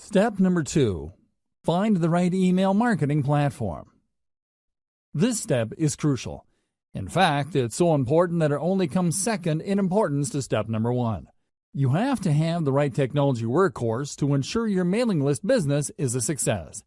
Step number 2. Find the right email marketing platform. This step is crucial. In fact, it's so important that it only comes second in importance to step number 1. You have to have the right technology workhorse to ensure your mailing list business is a success.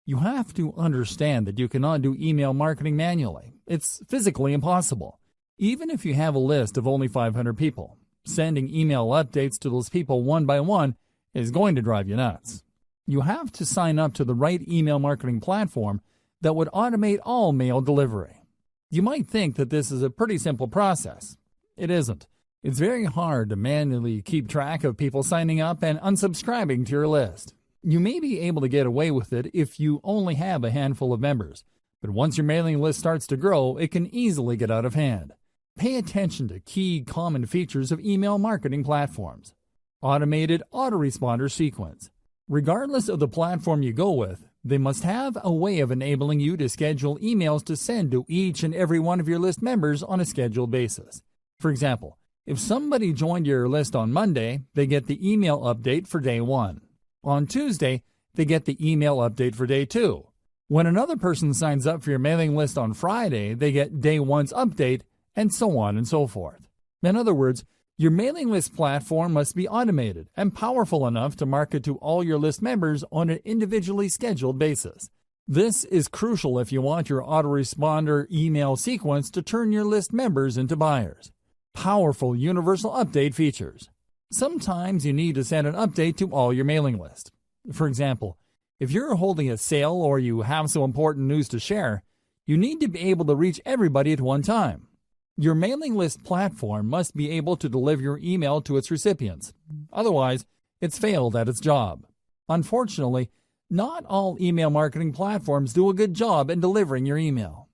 You have to understand that you cannot do email marketing manually. It's physically impossible. Even if you have a list of only 500 people, sending email updates to those people one by one is going to drive you nuts. You have to sign up to the right email marketing platform that would automate all mail delivery. You might think that this is a pretty simple process. It isn't. It's very hard to manually keep track of people signing up and unsubscribing to your list. You may be able to get away with it if you only have a handful of members, but once your mailing list starts to grow, it can easily get out of hand. Pay attention to key common features of email marketing platforms. Automated autoresponder sequence. Regardless of the platform you go with, they must have a way of enabling you to schedule emails to send to each and every one of your list members on a scheduled basis. For example, if somebody joined your list on Monday, they get the email update for day 1. On Tuesday, they get the email update for day 2. When another person signs up for your mailing list on Friday, they get day 1's update, and so on and so forth. In other words, your mailing list platform must be automated and powerful enough to market to all your list members on an individually scheduled basis. This is crucial if you want your autoresponder email sequence to turn your list members into buyers. Powerful universal update features. Sometimes you need to send an update to all your mailing list. For example, if you're holding a sale or you have some important news to share, you need to be able to reach everybody at one time. Your mailing list platform must be able to deliver your email to its recipients. Otherwise, it's failed at its job. Unfortunately, not all email marketing platforms do a good job in delivering your email.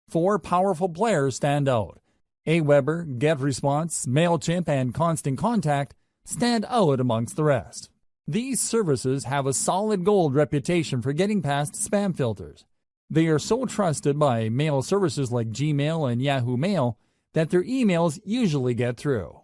4 powerful players stand out. Aweber, GetResponse, MailChimp, and Constant Contact stand out amongst the rest. These services have a solid gold reputation for getting past spam filters. They are so trusted by mail services like Gmail and Yahoo Mail that their emails usually get through.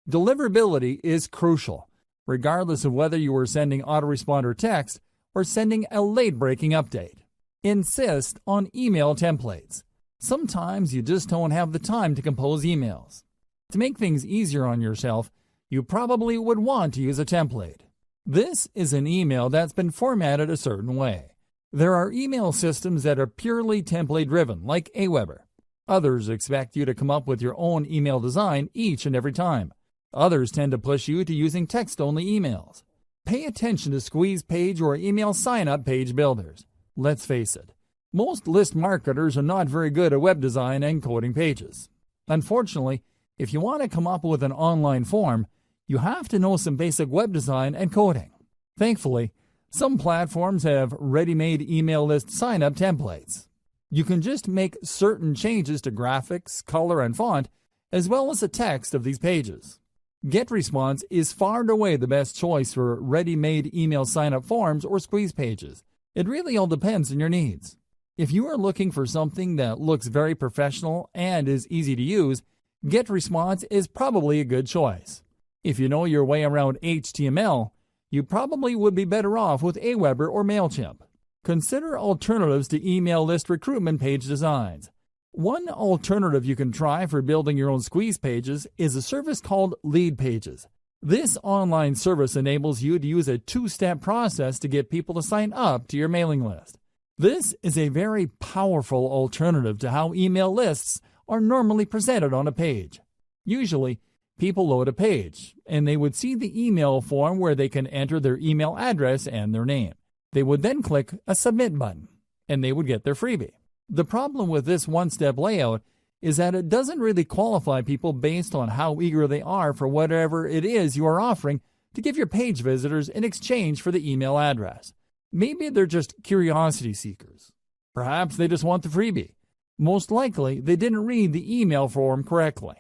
Deliverability is crucial, regardless of whether you are sending autoresponder text or sending a late-breaking update. Insist on email templates. Sometimes you just don't have the time to compose emails. To make things easier on yourself, you probably would want to use a template. This is an email that's been formatted a certain way. There are email systems that are purely template-driven, like Aweber. Others expect you to come up with your own email design each and every time. Others tend to push you to using text-only emails. Pay attention to squeeze page or email sign-up page builders. Let's face it, most list marketers are not very good at web design and coding pages. Unfortunately, if you want to come up with an online form, you have to know some basic web design and coding. Thankfully, some platforms have ready-made email list sign-up templates. You can just make certain changes to graphics, color, and font, as well as the text of these pages. GetResponse is far and away the best choice for ready-made email sign-up forms or squeeze pages. It really all depends on your needs. If you are looking for something that looks very professional and is easy to use, GetResponse is probably a good choice. If you know your way around HTML, you probably would be better off with Aweber or MailChimp. Consider alternatives to email list recruitment page designs. One alternative you can try for building your own squeeze pages is a service called Lead Pages. This online service enables you to use a 2-step process to get people to sign up to your mailing list. This is a very powerful alternative to how email lists are normally presented on a page. Usually, people load a page, and they would see the email form where they can enter their email address and their name. They would then click a Submit button, and they would get their freebie. The problem with this one-step layout is that it doesn't really qualify people based on how eager they are for whatever it is you are offering to give your page visitors in exchange for the email address. Maybe they're just curiosity seekers. Perhaps they just want the freebie. Most likely, they didn't read the email form correctly.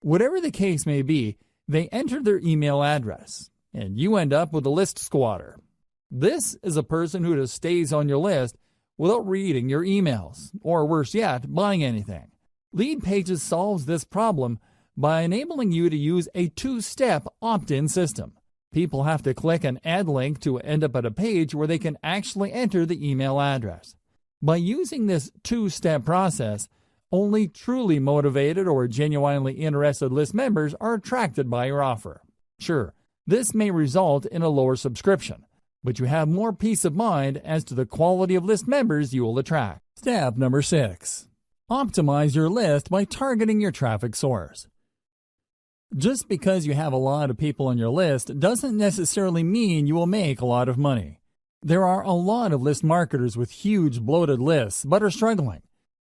Whatever the case may be, they entered their email address, and you end up with a list squatter. This is a person who just stays on your list without reading your emails, or worse yet, buying anything. Lead Pages solves this problem by enabling you to use a 2-step opt-in system. People have to click an ad link to end up at a page where they can actually enter the email address. By using this two-step process, only truly motivated or genuinely interested list members are attracted by your offer. Sure, this may result in a lower subscription, but you have more peace of mind as to the quality of list members you will attract. Step number 6. Optimize your list by targeting your traffic source. Just because you have a lot of people on your list doesn't necessarily mean you will make a lot of money. There are a lot of list marketers with huge bloated lists but are struggling.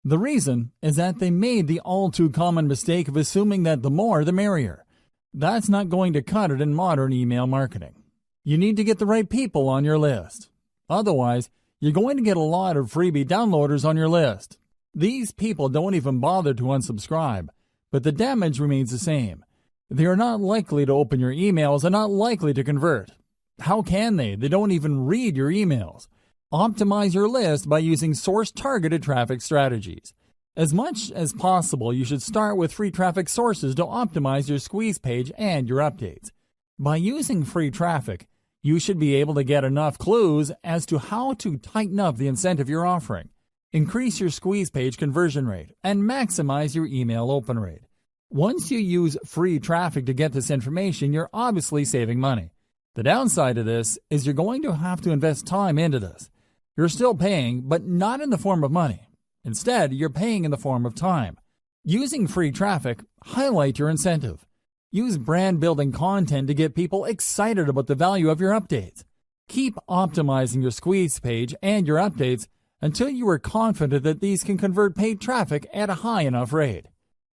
The reason is that they made the all-too-common mistake of assuming that the more the merrier. That's not going to cut it in modern email marketing. You need to get the right people on your list. Otherwise, you're going to get a lot of freebie downloaders on your list. These people don't even bother to unsubscribe, but the damage remains the same. They are not likely to open your emails and not likely to convert. How can they? They don't even read your emails. Optimize your list by using source-targeted traffic strategies. As much as possible, you should start with free traffic sources to optimize your squeeze page and your updates. By using free traffic, you should be able to get enough clues as to how to tighten up the incentive you're offering, increase your squeeze page conversion rate, and maximize your email open rate. Once you use free traffic to get this information, you're obviously saving money. The downside of this is you're going to have to invest time into this. You're still paying, but not in the form of money. Instead, you're paying in the form of time. Using free traffic, highlight your incentive. Use brand-building content to get people excited about the value of your updates. Keep optimizing your squeeze page and your updates until you are confident that these can convert paid traffic at a high enough rate.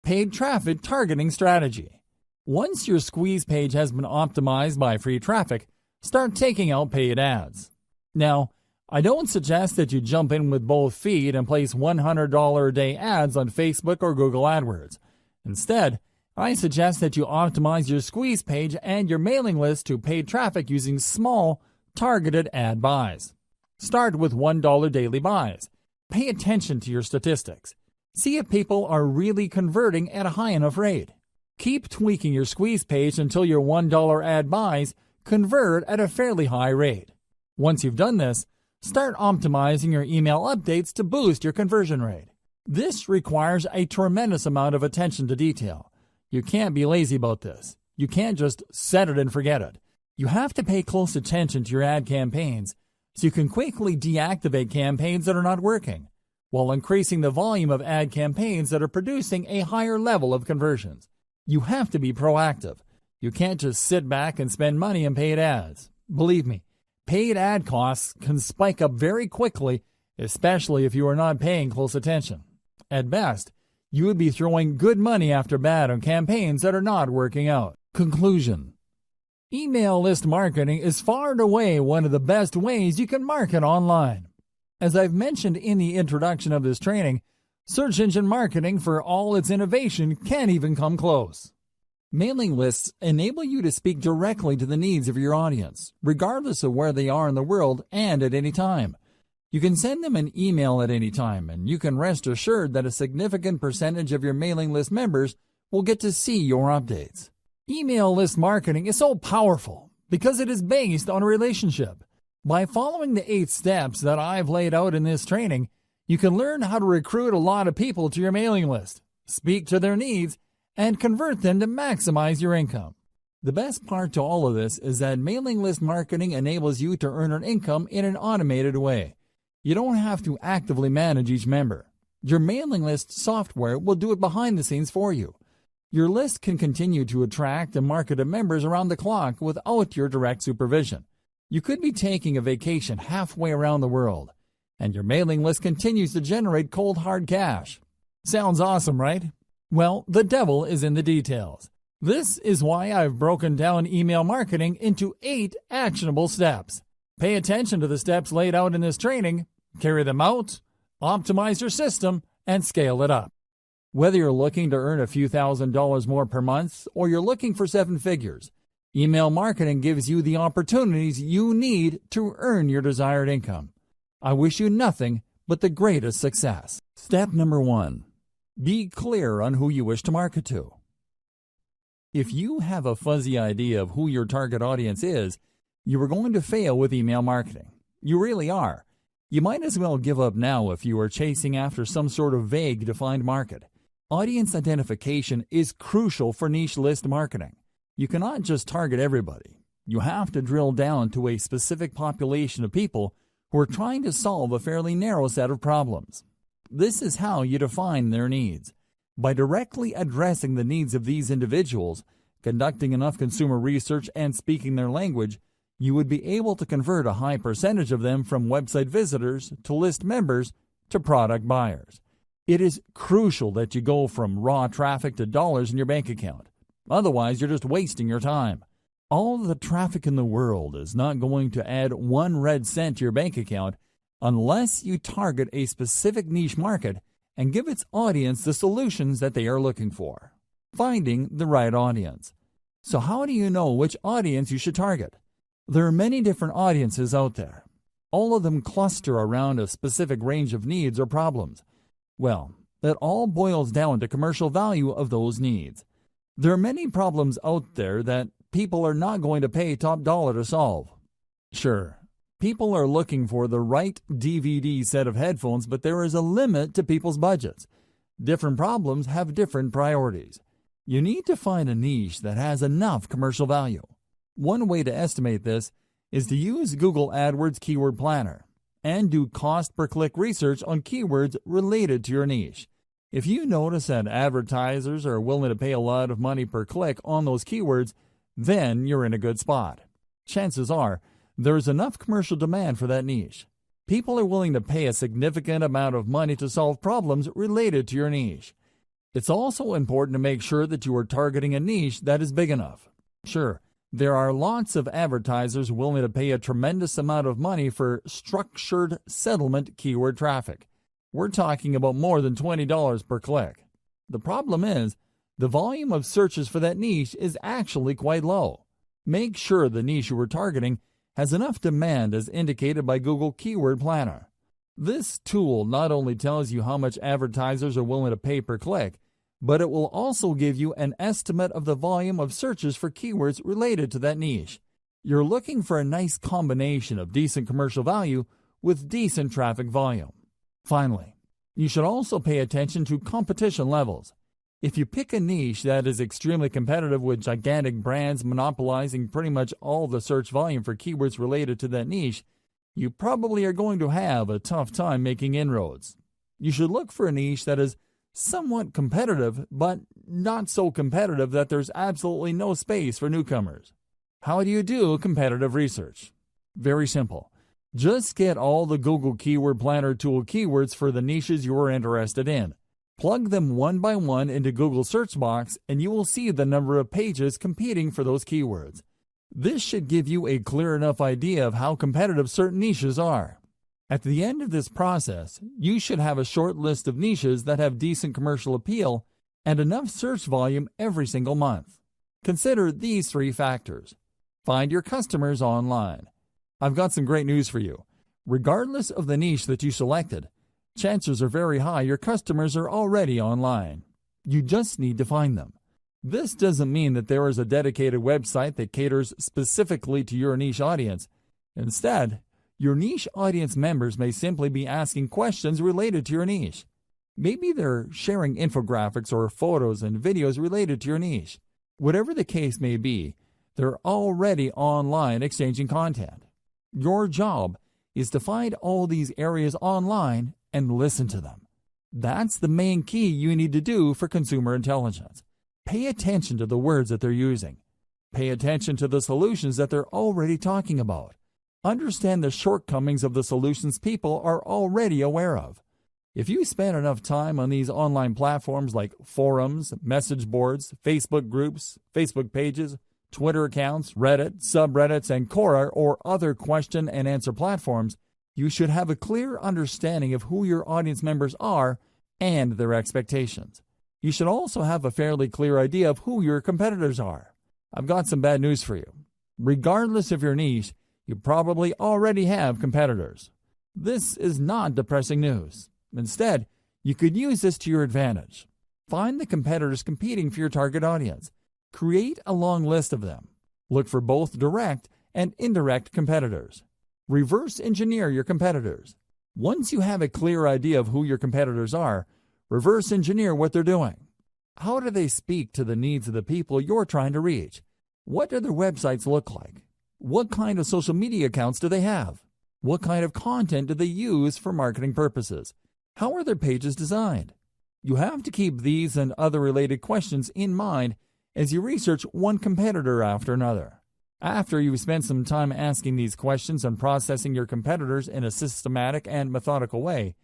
Paid traffic targeting strategy. Once your squeeze page has been optimized by free traffic, start taking out paid ads. Now, I don't suggest that you jump in with both feet and place $100 a day ads on Facebook or Google AdWords. Instead, I suggest that you optimize your squeeze page and your mailing list to paid traffic using small, targeted ad buys. Start with $1 daily buys. Pay attention to your statistics. See if people are really converting at a high enough rate. Keep tweaking your squeeze page until your $1 ad buys convert at a fairly high rate. Once you've done this, start optimizing your email updates to boost your conversion rate. This requires a tremendous amount of attention to detail. You can't be lazy about this. You can't just set it and forget it. You have to pay close attention to your ad campaigns so you can quickly deactivate campaigns that are not working, while increasing the volume of ad campaigns that are producing a higher level of conversions. You have to be proactive. You can't just sit back and spend money on paid ads. Believe me, paid ad costs can spike up very quickly, especially if you are not paying close attention. At best, you would be throwing good money after bad on campaigns that are not working out. Conclusion. Email list marketing is far and away one of the best ways you can market online. As I've mentioned in the introduction of this training, search engine marketing, for all its innovation, can't even come close. Mailing lists enable you to speak directly to the needs of your audience, regardless of where they are in the world and at any time. You can send them an email at any time, and you can rest assured that a significant percentage of your mailing list members will get to see your updates. Email list marketing is so powerful because it is based on a relationship. By following the 8 steps that I've laid out in this training, you can learn how to recruit a lot of people to your mailing list, speak to their needs, and convert them to maximize your income. The best part to all of this is that mailing list marketing enables you to earn an income in an automated way. You don't have to actively manage each member. Your mailing list software will do it behind the scenes for you. Your list can continue to attract and market to members around the clock without your direct supervision. You could be taking a vacation halfway around the world, and your mailing list continues to generate cold hard cash. Sounds awesome, right? Well, the devil is in the details. This is why I've broken down email marketing into 8 actionable steps. Pay attention to the steps laid out in this training, carry them out, optimize your system, and scale it up. Whether you're looking to earn a few $1,000s more per month or you're looking for 7 figures, email marketing gives you the opportunities you need to earn your desired income. I wish you nothing but the greatest success. Step number 1. Be clear on who you wish to market to. If you have a fuzzy idea of who your target audience is, you are going to fail with email marketing. You really are. You might as well give up now if you are chasing after some sort of vague defined market. Audience identification is crucial for niche list marketing. You cannot just target everybody. You have to drill down to a specific population of people who are trying to solve a fairly narrow set of problems. This is how you define their needs. By directly addressing the needs of these individuals, conducting enough consumer research, and speaking their language, you would be able to convert a high percentage of them from website visitors to list members to product buyers. It is crucial that you go from raw traffic to dollars in your bank account. Otherwise, you're just wasting your time. All the traffic in the world is not going to add 1 red cent to your bank account unless you target a specific niche market and give its audience the solutions that they are looking for. Finding the right audience. So how do you know which audience you should target? There are many different audiences out there. All of them cluster around a specific range of needs or problems. Well, it all boils down to commercial value of those needs. There are many problems out there that people are not going to pay top dollar to solve. Sure, people are looking for the right DVD set of headphones, but there is a limit to people's budgets. Different problems have different priorities. You need to find a niche that has enough commercial value. One way to estimate this is to use Google AdWords Keyword Planner and do cost per click research on keywords related to your niche. If you notice that advertisers are willing to pay a lot of money per click on those keywords, then you're in a good spot. Chances are there is enough commercial demand for that niche. People are willing to pay a significant amount of money to solve problems related to your niche. It's also important to make sure that you are targeting a niche that is big enough. Sure, there are lots of advertisers willing to pay a tremendous amount of money for structured settlement keyword traffic. We're talking about more than $20 per click. The problem is, the volume of searches for that niche is actually quite low. Make sure the niche you are targeting has enough demand as indicated by Google Keyword Planner. This tool not only tells you how much advertisers are willing to pay per click, but it will also give you an estimate of the volume of searches for keywords related to that niche. You're looking for a nice combination of decent commercial value with decent traffic volume. Finally, you should also pay attention to competition levels. If you pick a niche that is extremely competitive with gigantic brands monopolizing pretty much all the search volume for keywords related to that niche, you probably are going to have a tough time making inroads. You should look for a niche that is somewhat competitive, but not so competitive that there's absolutely no space for newcomers. How do you do competitive research? Very simple. Just get all the Google Keyword Planner tool keywords for the niches you are interested in. Plug them one by one into Google search box and you will see the number of pages competing for those keywords. This should give you a clear enough idea of how competitive certain niches are. At the end of this process, you should have a short list of niches that have decent commercial appeal and enough search volume every single month. Consider these 3 factors. Find your customers online. I've got some great news for you. Regardless of the niche that you selected, chances are very high your customers are already online. You just need to find them. This doesn't mean that there is a dedicated website that caters specifically to your niche audience. Instead, your niche audience members may simply be asking questions related to your niche. Maybe they're sharing infographics or photos and videos related to your niche. Whatever the case may be, they're already online exchanging content. Your job is to find all these areas online and listen to them. That's the main key you need to do for consumer intelligence. Pay attention to the words that they're using. Pay attention to the solutions that they're already talking about. Understand the shortcomings of the solutions people are already aware of. If you spend enough time on these online platforms like forums, message boards, Facebook groups, Facebook pages, Twitter accounts, Reddit, subreddits, and Quora or other question and answer platforms, you should have a clear understanding of who your audience members are and their expectations. You should also have a fairly clear idea of who your competitors are. I've got some bad news for you. Regardless of your niche, you probably already have competitors. This is not depressing news. Instead, you could use this to your advantage. Find the competitors competing for your target audience. Create a long list of them. Look for both direct and indirect competitors. Reverse engineer your competitors. Once you have a clear idea of who your competitors are, reverse engineer what they're doing. How do they speak to the needs of the people you're trying to reach? What do their websites look like? What kind of social media accounts do they have? What kind of content do they use for marketing purposes? How are their pages designed? You have to keep these and other related questions in mind as you research one competitor after another. After you've spent some time asking these questions and processing your competitors in a systematic and methodical way,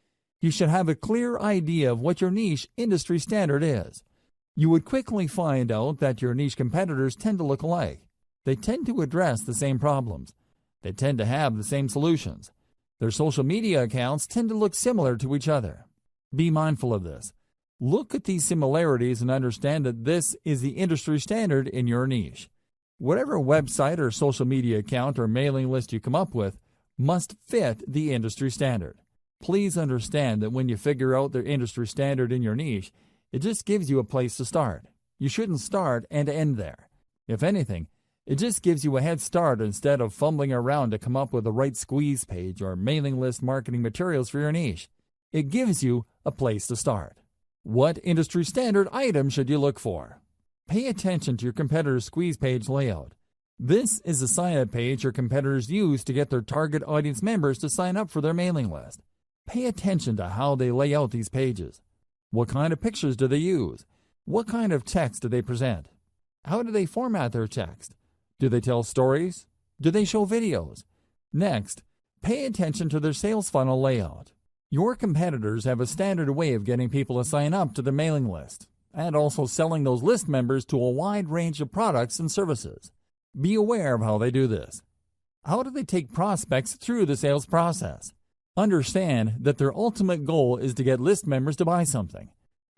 you should have a clear idea of what your niche industry standard is. You would quickly find out that your niche competitors tend to look alike. They tend to address the same problems. They tend to have the same solutions. Their social media accounts tend to look similar to each other. Be mindful of this. Look at these similarities and understand that this is the industry standard in your niche. Whatever website or social media account or mailing list you come up with must fit the industry standard. Please understand that when you figure out the industry standard in your niche, it just gives you a place to start. You shouldn't start and end there. If anything, it just gives you a head start instead of fumbling around to come up with the right squeeze page or mailing list marketing materials for your niche. It gives you a place to start. What industry standard item should you look for? Pay attention to your competitor's squeeze page layout. This is a sign-up page your competitors use to get their target audience members to sign up for their mailing list. Pay attention to how they lay out these pages. What kind of pictures do they use? What kind of text do they present? How do they format their text? Do they tell stories? Do they show videos? Next, pay attention to their sales funnel layout. Your competitors have a standard way of getting people to sign up to the mailing list, and also selling those list members to a wide range of products and services. Be aware of how they do this. How do they take prospects through the sales process? Understand that their ultimate goal is to get list members to buy something.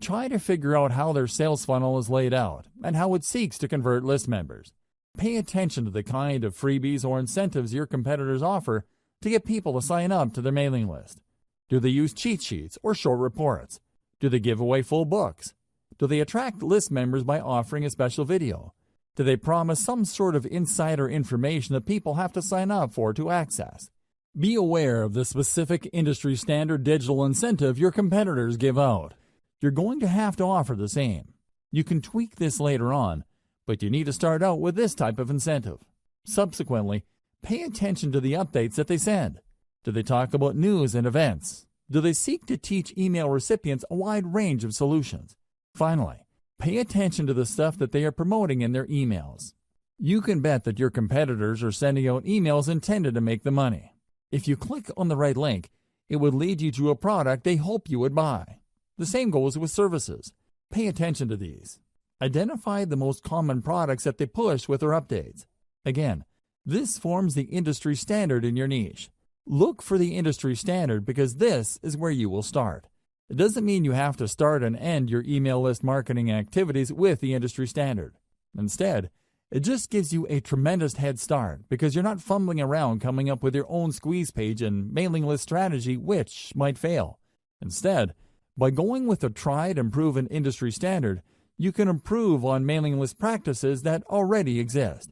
Try to figure out how their sales funnel is laid out and how it seeks to convert list members. Pay attention to the kind of freebies or incentives your competitors offer to get people to sign up to their mailing list. Do they use cheat sheets or short reports? Do they give away full books? Do they attract list members by offering a special video? Do they promise some sort of insider information that people have to sign up for to access? Be aware of the specific industry standard digital incentive your competitors give out. You're going to have to offer the same. You can tweak this later on, but you need to start out with this type of incentive. Subsequently, pay attention to the updates that they send. Do they talk about news and events? Do they seek to teach email recipients a wide range of solutions? Finally, pay attention to the stuff that they are promoting in their emails. You can bet that your competitors are sending out emails intended to make them money. If you click on the right link, it would lead you to a product they hope you would buy. The same goes with services. Pay attention to these. Identify the most common products that they push with their updates. Again, this forms the industry standard in your niche. Look for the industry standard because this is where you will start. It doesn't mean you have to start and end your email list marketing activities with the industry standard. Instead, it just gives you a tremendous head start because you're not fumbling around coming up with your own squeeze page and mailing list strategy which might fail. Instead, by going with a tried and proven industry standard, you can improve on mailing list practices that already exist.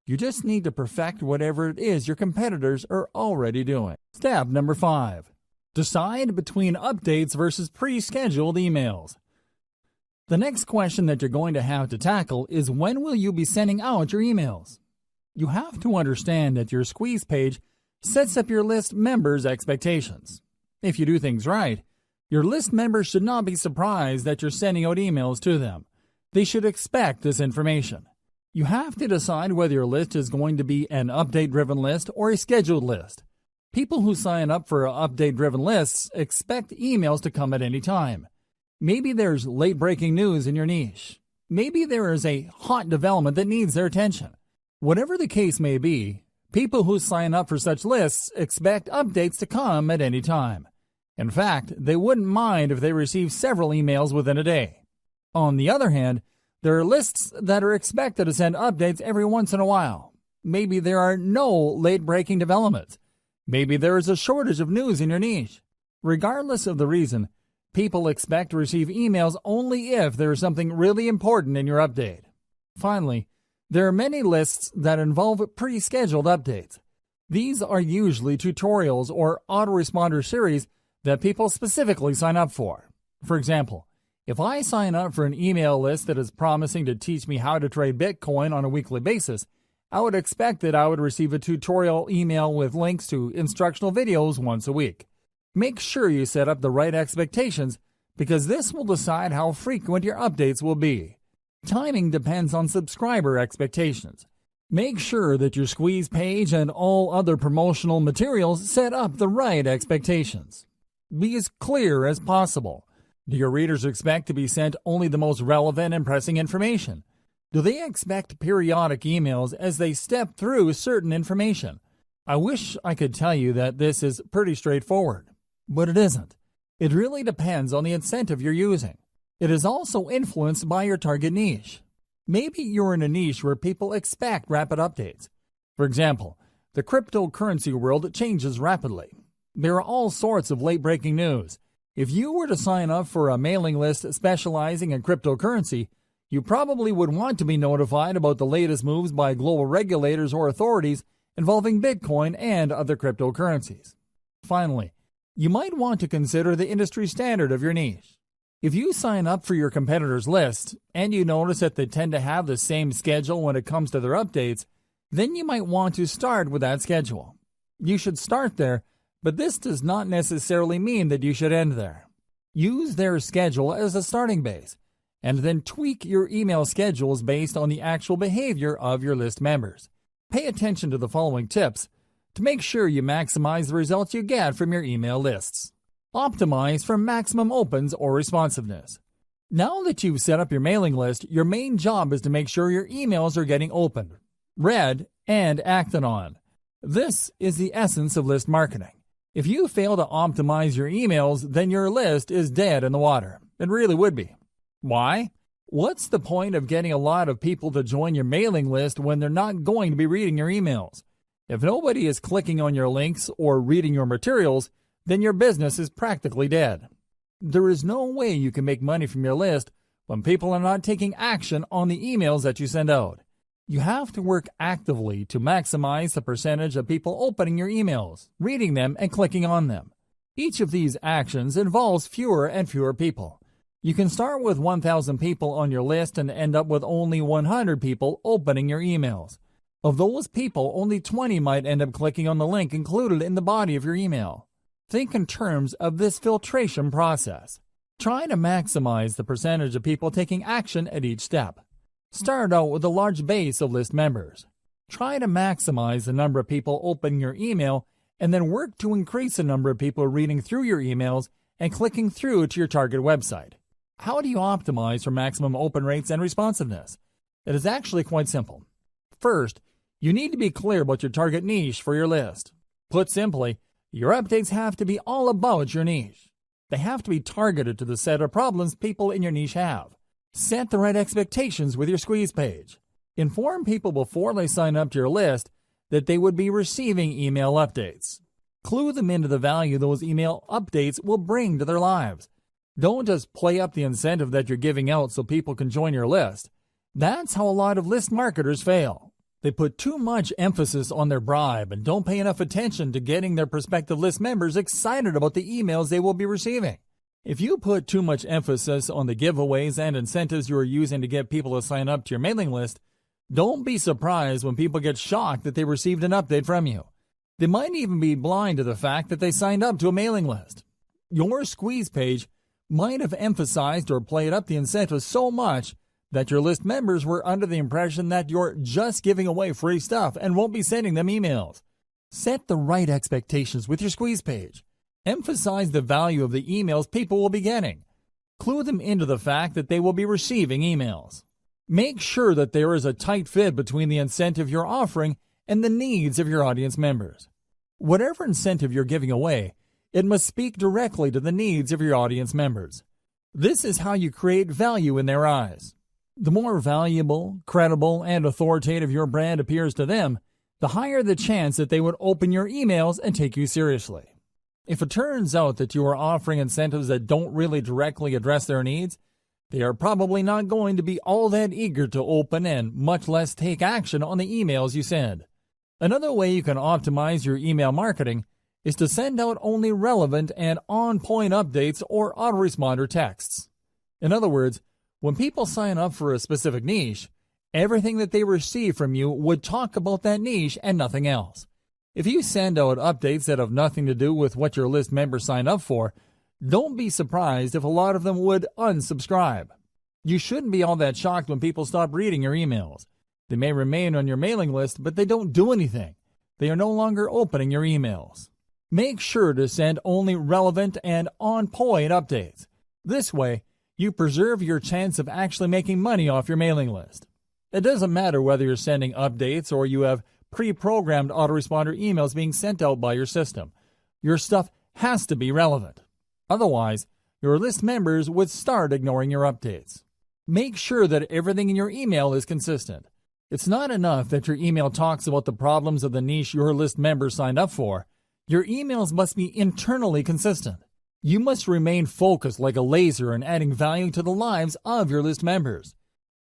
You just need to perfect whatever it is your competitors are already doing. Step number 5. Decide between updates versus pre-scheduled emails. The next question that you're going to have to tackle is when will you be sending out your emails? You have to understand that your squeeze page sets up your list members' expectations. If you do things right, your list members should not be surprised that you're sending out emails to them. They should expect this information. You have to decide whether your list is going to be an update-driven list or a scheduled list. People who sign up for update-driven lists expect emails to come at any time. Maybe there's late-breaking news in your niche. Maybe there is a hot development that needs their attention. Whatever the case may be, people who sign up for such lists expect updates to come at any time. In fact, they wouldn't mind if they received several emails within a day. On the other hand, there are lists that are expected to send updates every once in a while. Maybe there are no late-breaking developments. Maybe there is a shortage of news in your niche. Regardless of the reason, people expect to receive emails only if there is something really important in your update. Finally, there are many lists that involve pre-scheduled updates. These are usually tutorials or autoresponder series that people specifically sign up for. For example, if I sign up for an email list that is promising to teach me how to trade Bitcoin on a weekly basis, I would expect that I would receive a tutorial email with links to instructional videos once a week. Make sure you set up the right expectations because this will decide how frequent your updates will be. Timing depends on subscriber expectations. Make sure that your squeeze page and all other promotional materials set up the right expectations. Be as clear as possible. Do your readers expect to be sent only the most relevant and pressing information? Do they expect periodic emails as they step through certain information? I wish I could tell you that this is pretty straightforward, but it isn't. It really depends on the incentive you're using. It is also influenced by your target niche. Maybe you're in a niche where people expect rapid updates. For example, the cryptocurrency world changes rapidly. There are all sorts of late-breaking news. If you were to sign up for a mailing list specializing in cryptocurrency, you probably would want to be notified about the latest moves by global regulators or authorities involving Bitcoin and other cryptocurrencies. Finally, you might want to consider the industry standard of your niche. If you sign up for your competitor's list and you notice that they tend to have the same schedule when it comes to their updates, then you might want to start with that schedule. You should start there, but this does not necessarily mean that you should end there. Use their schedule as a starting base, and then tweak your email schedules based on the actual behavior of your list members. Pay attention to the following tips to make sure you maximize the results you get from your email lists. Optimize for maximum opens or responsiveness. Now that you've set up your mailing list, your main job is to make sure your emails are getting opened, read, and acted on. This is the essence of list marketing. If you fail to optimize your emails, then your list is dead in the water. It really would be. Why? What's the point of getting a lot of people to join your mailing list when they're not going to be reading your emails? If nobody is clicking on your links or reading your materials, then your business is practically dead. There is no way you can make money from your list when people are not taking action on the emails that you send out. You have to work actively to maximize the percentage of people opening your emails, reading them, and clicking on them. Each of these actions involves fewer and fewer people. You can start with 1,000 people on your list and end up with only 100 people opening your emails. Of those people, only 20 might end up clicking on the link included in the body of your email. Think in terms of this filtration process. Try to maximize the percentage of people taking action at each step. Start out with a large base of list members. Try to maximize the number of people opening your email and then work to increase the number of people reading through your emails and clicking through to your target website. How do you optimize for maximum open rates and responsiveness? It is actually quite simple. First, you need to be clear about your target niche for your list. Put simply, your updates have to be all about your niche. They have to be targeted to the set of problems people in your niche have. Set the right expectations with your squeeze page. Inform people before they sign up to your list that they would be receiving email updates. Clue them into the value those email updates will bring to their lives. Don't just play up the incentive that you're giving out so people can join your list. That's how a lot of list marketers fail. They put too much emphasis on their bribe and don't pay enough attention to getting their prospective list members excited about the emails they will be receiving. If you put too much emphasis on the giveaways and incentives you are using to get people to sign up to your mailing list, don't be surprised when people get shocked that they received an update from you. They might even be blind to the fact that they signed up to a mailing list. Your squeeze page might have emphasized or played up the incentives so much that your list members were under the impression that you're just giving away free stuff and won't be sending them emails. Set the right expectations with your squeeze page. Emphasize the value of the emails people will be getting. Clue them into the fact that they will be receiving emails. Make sure that there is a tight fit between the incentive you're offering and the needs of your audience members. Whatever incentive you're giving away, it must speak directly to the needs of your audience members. This is how you create value in their eyes. The more valuable, credible, and authoritative your brand appears to them, the higher the chance that they would open your emails and take you seriously. If it turns out that you are offering incentives that don't really directly address their needs, they are probably not going to be all that eager to open and much less take action on the emails you send. Another way you can optimize your email marketing is to send out only relevant and on-point updates or autoresponder texts. In other words, when people sign up for a specific niche, everything that they receive from you would talk about that niche and nothing else. If you send out updates that have nothing to do with what your list members signed up for, don't be surprised if a lot of them would unsubscribe. You shouldn't be all that shocked when people stop reading your emails. They may remain on your mailing list, but they don't do anything. They are no longer opening your emails. Make sure to send only relevant and on-point updates. This way, you preserve your chance of actually making money off your mailing list. It doesn't matter whether you're sending updates or you have pre-programmed autoresponder emails being sent out by your system. Your stuff has to be relevant. Otherwise, your list members would start ignoring your updates. Make sure that everything in your email is consistent. It's not enough that your email talks about the problems of the niche your list members signed up for. Your emails must be internally consistent. You must remain focused like a laser in adding value to the lives of your list members.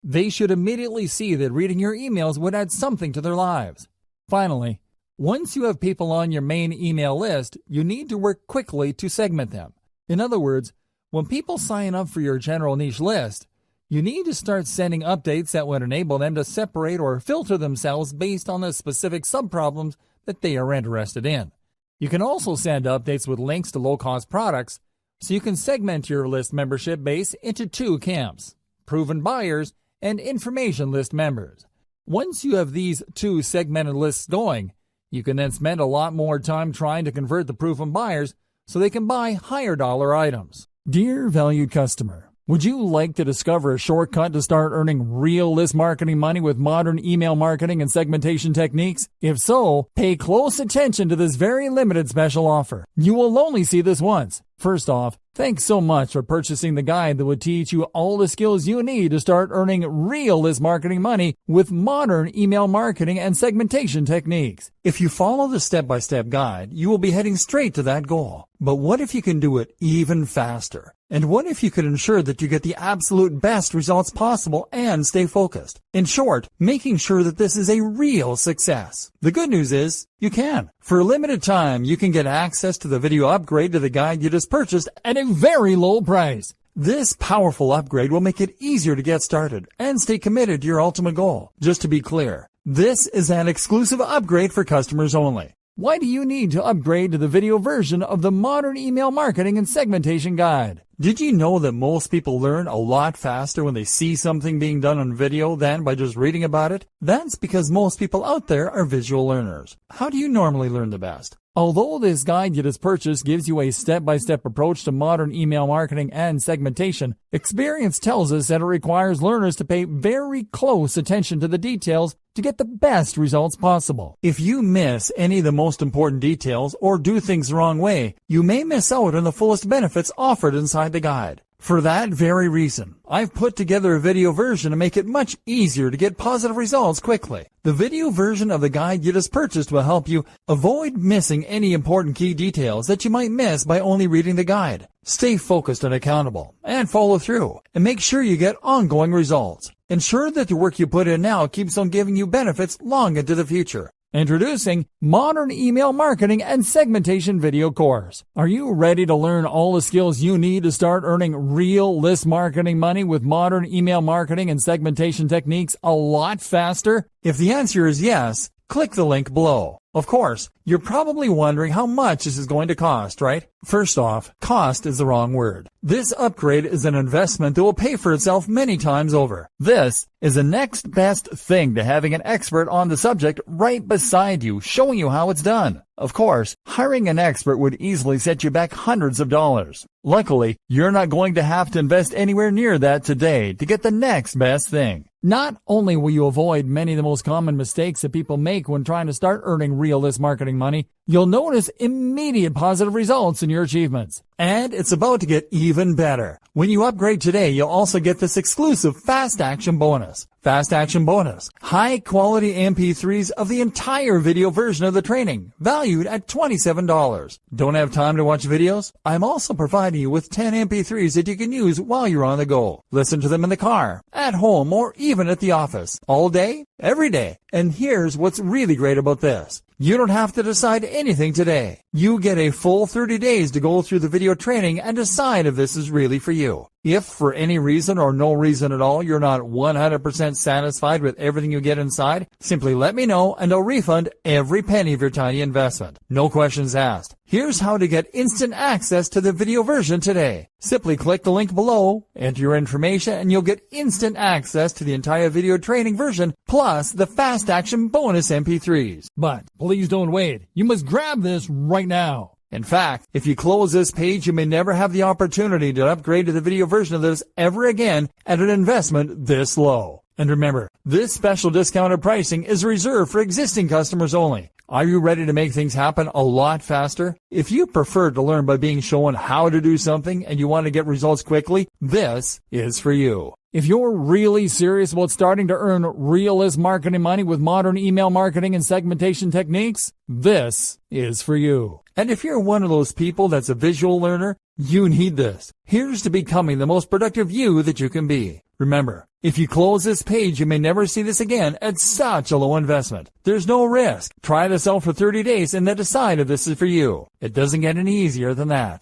They should immediately see that reading your emails would add something to their lives. Finally, once you have people on your main email list, you need to work quickly to segment them. In other words, when people sign up for your general niche list, you need to start sending updates that would enable them to separate or filter themselves based on the specific subproblems that they are interested in. You can also send updates with links to low-cost products, so you can segment your list membership base into two camps: proven buyers and information list members. Once you have these two segmented lists going, you can then spend a lot more time trying to convert the proven buyers so they can buy higher dollar items. Dear valued customer, would you like to discover a shortcut to start earning real list marketing money with modern email marketing and segmentation techniques? If so, pay close attention to this very limited special offer. You will only see this once. First off, thanks so much for purchasing the guide that would teach you all the skills you need to start earning real list marketing money with modern email marketing and segmentation techniques. If you follow the step-by-step guide, you will be heading straight to that goal. But what if you can do it even faster? And what if you could ensure that you get the absolute best results possible and stay focused? In short, making sure that this is a real success. The good news is, you can. For a limited time, you can get access to the video upgrade to the guide you just purchased at a very low price. This powerful upgrade will make it easier to get started and stay committed to your ultimate goal. Just to be clear, this is an exclusive upgrade for customers only. Why do you need to upgrade to the video version of the Modern Email Marketing and Segmentation Guide? Did you know that most people learn a lot faster when they see something being done on video than by just reading about it? That's because most people out there are visual learners. How do you normally learn the best? Although this guide you just purchased gives you a step-by-step approach to modern email marketing and segmentation, experience tells us that it requires learners to pay very close attention to the details to get the best results possible. If you miss any of the most important details or do things the wrong way, you may miss out on the fullest benefits offered inside the guide. For that very reason, I've put together a video version to make it much easier to get positive results quickly. The video version of the guide you just purchased will help you avoid missing any important key details that you might miss by only reading the guide. Stay focused and accountable, and follow through, and make sure you get ongoing results. Ensure that the work you put in now keeps on giving you benefits long into the future. Introducing Modern Email Marketing and Segmentation Video Course. Are you ready to learn all the skills you need to start earning real list marketing money with modern email marketing and segmentation techniques a lot faster? If the answer is yes, click the link below. Of course, you're probably wondering how much this is going to cost, right? First off, cost is the wrong word. This upgrade is an investment that will pay for itself many times over. This is the next best thing to having an expert on the subject right beside you, showing you how it's done. Of course, hiring an expert would easily set you back hundreds of dollars. Luckily, you're not going to have to invest anywhere near that today to get the next best thing. Not only will you avoid many of the most common mistakes that people make when trying to start earning real list marketing money, you'll notice immediate positive results in your achievements. And it's about to get even better. When you upgrade today, you'll also get this exclusive Fast Action Bonus. Fast Action Bonus. high-quality MP3s of the entire video version of the training, valued at $27. Don't have time to watch videos? I'm also providing you with 10 MP3s that you can use while you're on the go. Listen to them in the car, at home, or even at the office. All day, every day. And here's what's really great about this. You don't have to decide anything today. You get a full 30 days to go through the video training and decide if this is really for you. If for any reason or no reason at all you're not 100% satisfied with everything you get inside, simply let me know and I'll refund every penny of your tiny investment. No questions asked. Here's how to get instant access to the video version today. Simply click the link below, enter your information, and you'll get instant access to the entire video training version plus the fast action bonus MP3s. But please don't wait. You must grab this right now. In fact, if you close this page, you may never have the opportunity to upgrade to the video version of this ever again at an investment this low. And remember, this special discounted pricing is reserved for existing customers only. Are you ready to make things happen a lot faster? If you prefer to learn by being shown how to do something and you want to get results quickly, this is for you. If you're really serious about starting to earn real list marketing money with modern email marketing and segmentation techniques, this is for you. And if you're one of those people that's a visual learner, you need this. Here's to becoming the most productive you that you can be. Remember, if you close this page, you may never see this again at such a low investment. There's no risk. Try this out for 30 days and then decide if this is for you. It doesn't get any easier than that.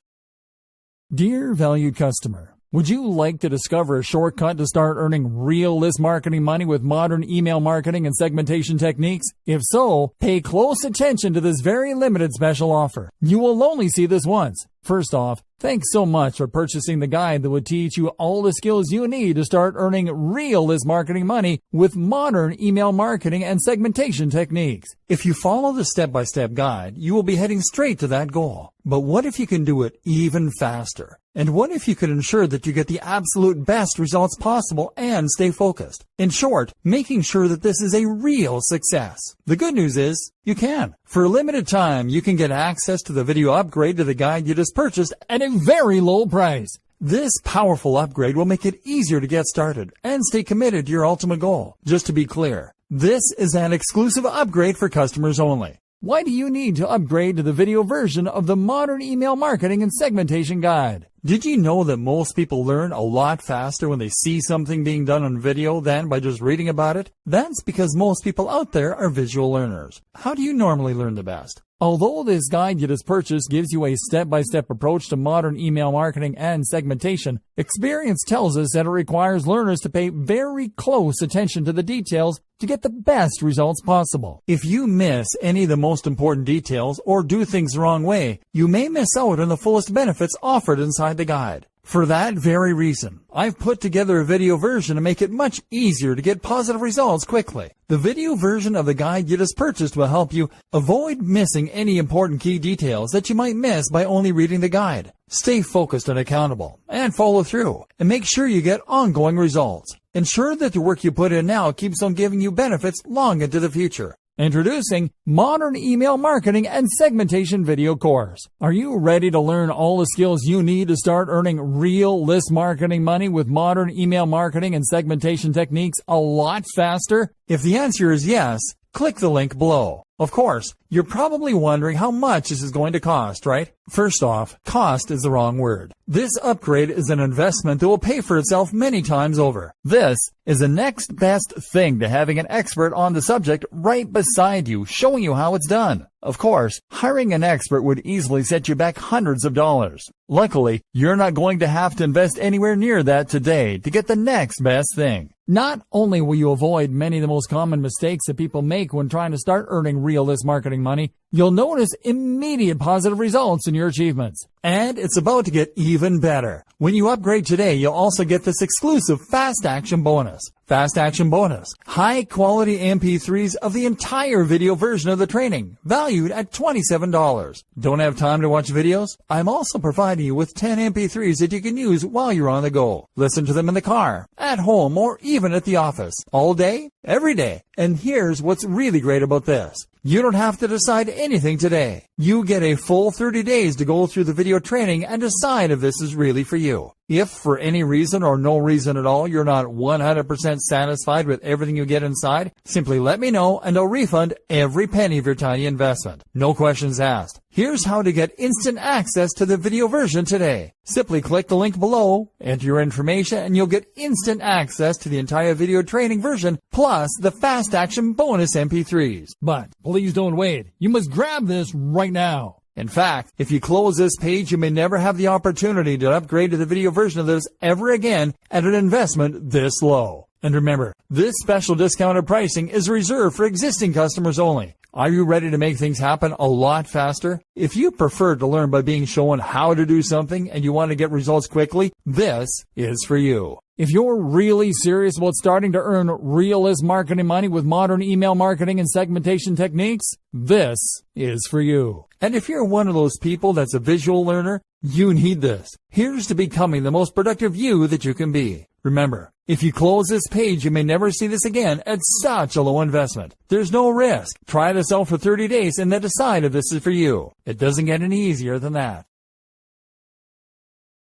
Dear valued customer, would you like to discover a shortcut to start earning real list marketing money with modern email marketing and segmentation techniques? If so, pay close attention to this very limited special offer. You will only see this once. First off, thanks so much for purchasing the guide that would teach you all the skills you need to start earning real list marketing money with modern email marketing and segmentation techniques. If you follow the step-by-step guide, you will be heading straight to that goal. But what if you can do it even faster? And what if you could ensure that you get the absolute best results possible and stay focused? In short, making sure that this is a real success. The good news is, you can. For a limited time, you can get access to the video upgrade to the guide you just purchased at a very low price. This powerful upgrade will make it easier to get started and stay committed to your ultimate goal. Just to be clear, this is an exclusive upgrade for customers only. Why do you need to upgrade to the video version of the modern email marketing and segmentation guide? Did you know that most people learn a lot faster when they see something being done on video than by just reading about it? That's because most people out there are visual learners. How do you normally learn the best? Although this guide you just purchased gives you a step-by-step approach to modern email marketing and segmentation, experience tells us that it requires learners to pay very close attention to the details to get the best results possible. If you miss any of the most important details or do things the wrong way, you may miss out on the fullest benefits offered inside the guide. For that very reason, I've put together a video version to make it much easier to get positive results quickly. The video version of the guide you just purchased will help you avoid missing any important key details that you might miss by only reading the guide. Stay focused and accountable, and follow through, and make sure you get ongoing results. Ensure that the work you put in now keeps on giving you benefits long into the future. Introducing Modern Email Marketing and Segmentation Video Course. Are you ready to learn all the skills you need to start earning real list marketing money with modern email marketing and segmentation techniques a lot faster? If the answer is yes, click the link below. Of course, you're probably wondering how much this is going to cost, right? First off, cost is the wrong word. This upgrade is an investment that will pay for itself many times over. This is the next best thing to having an expert on the subject right beside you, showing you how it's done. Of course, hiring an expert would easily set you back hundreds of dollars. Luckily, you're not going to have to invest anywhere near that today to get the next best thing. Not only will you avoid many of the most common mistakes that people make when trying to start earning real list marketing money, you'll notice immediate positive results in your achievements. And it's about to get even better. When you upgrade today, you'll also get this exclusive Fast Action bonus. Fast Action bonus. High quality MP3s of the entire video version of the training, valued at $27. Don't have time to watch videos? I'm also providing you with 10 MP3s that you can use while you're on the go. Listen to them in the car, at home, or even at the office. All day, every day. And here's what's really great about this. You don't have to decide anything today. You get a full 30 days to go through the video training and decide if this is really for you. If for any reason or no reason at all you're not 100% satisfied with everything you get inside, simply let me know and I'll refund every penny of your tiny investment. No questions asked. Here's how to get instant access to the video version today. Simply click the link below, enter your information, and you'll get instant access to the entire video training version plus the fast action bonus MP3s. But please don't wait. You must grab this right now. In fact, if you close this page, you may never have the opportunity to upgrade to the video version of this ever again at an investment this low. And remember, this special discounted pricing is reserved for existing customers only. Are you ready to make things happen a lot faster? If you prefer to learn by being shown how to do something and you want to get results quickly, this is for you. If you're really serious about starting to earn realist marketing money with modern email marketing and segmentation techniques, this is for you. And if you're one of those people that's a visual learner, you need this. Here's to becoming the most productive you that you can be. Remember, if you close this page, you may never see this again at such a low investment. There's no risk. Try this out for 30 days and then decide if this is for you. It doesn't get any easier than that.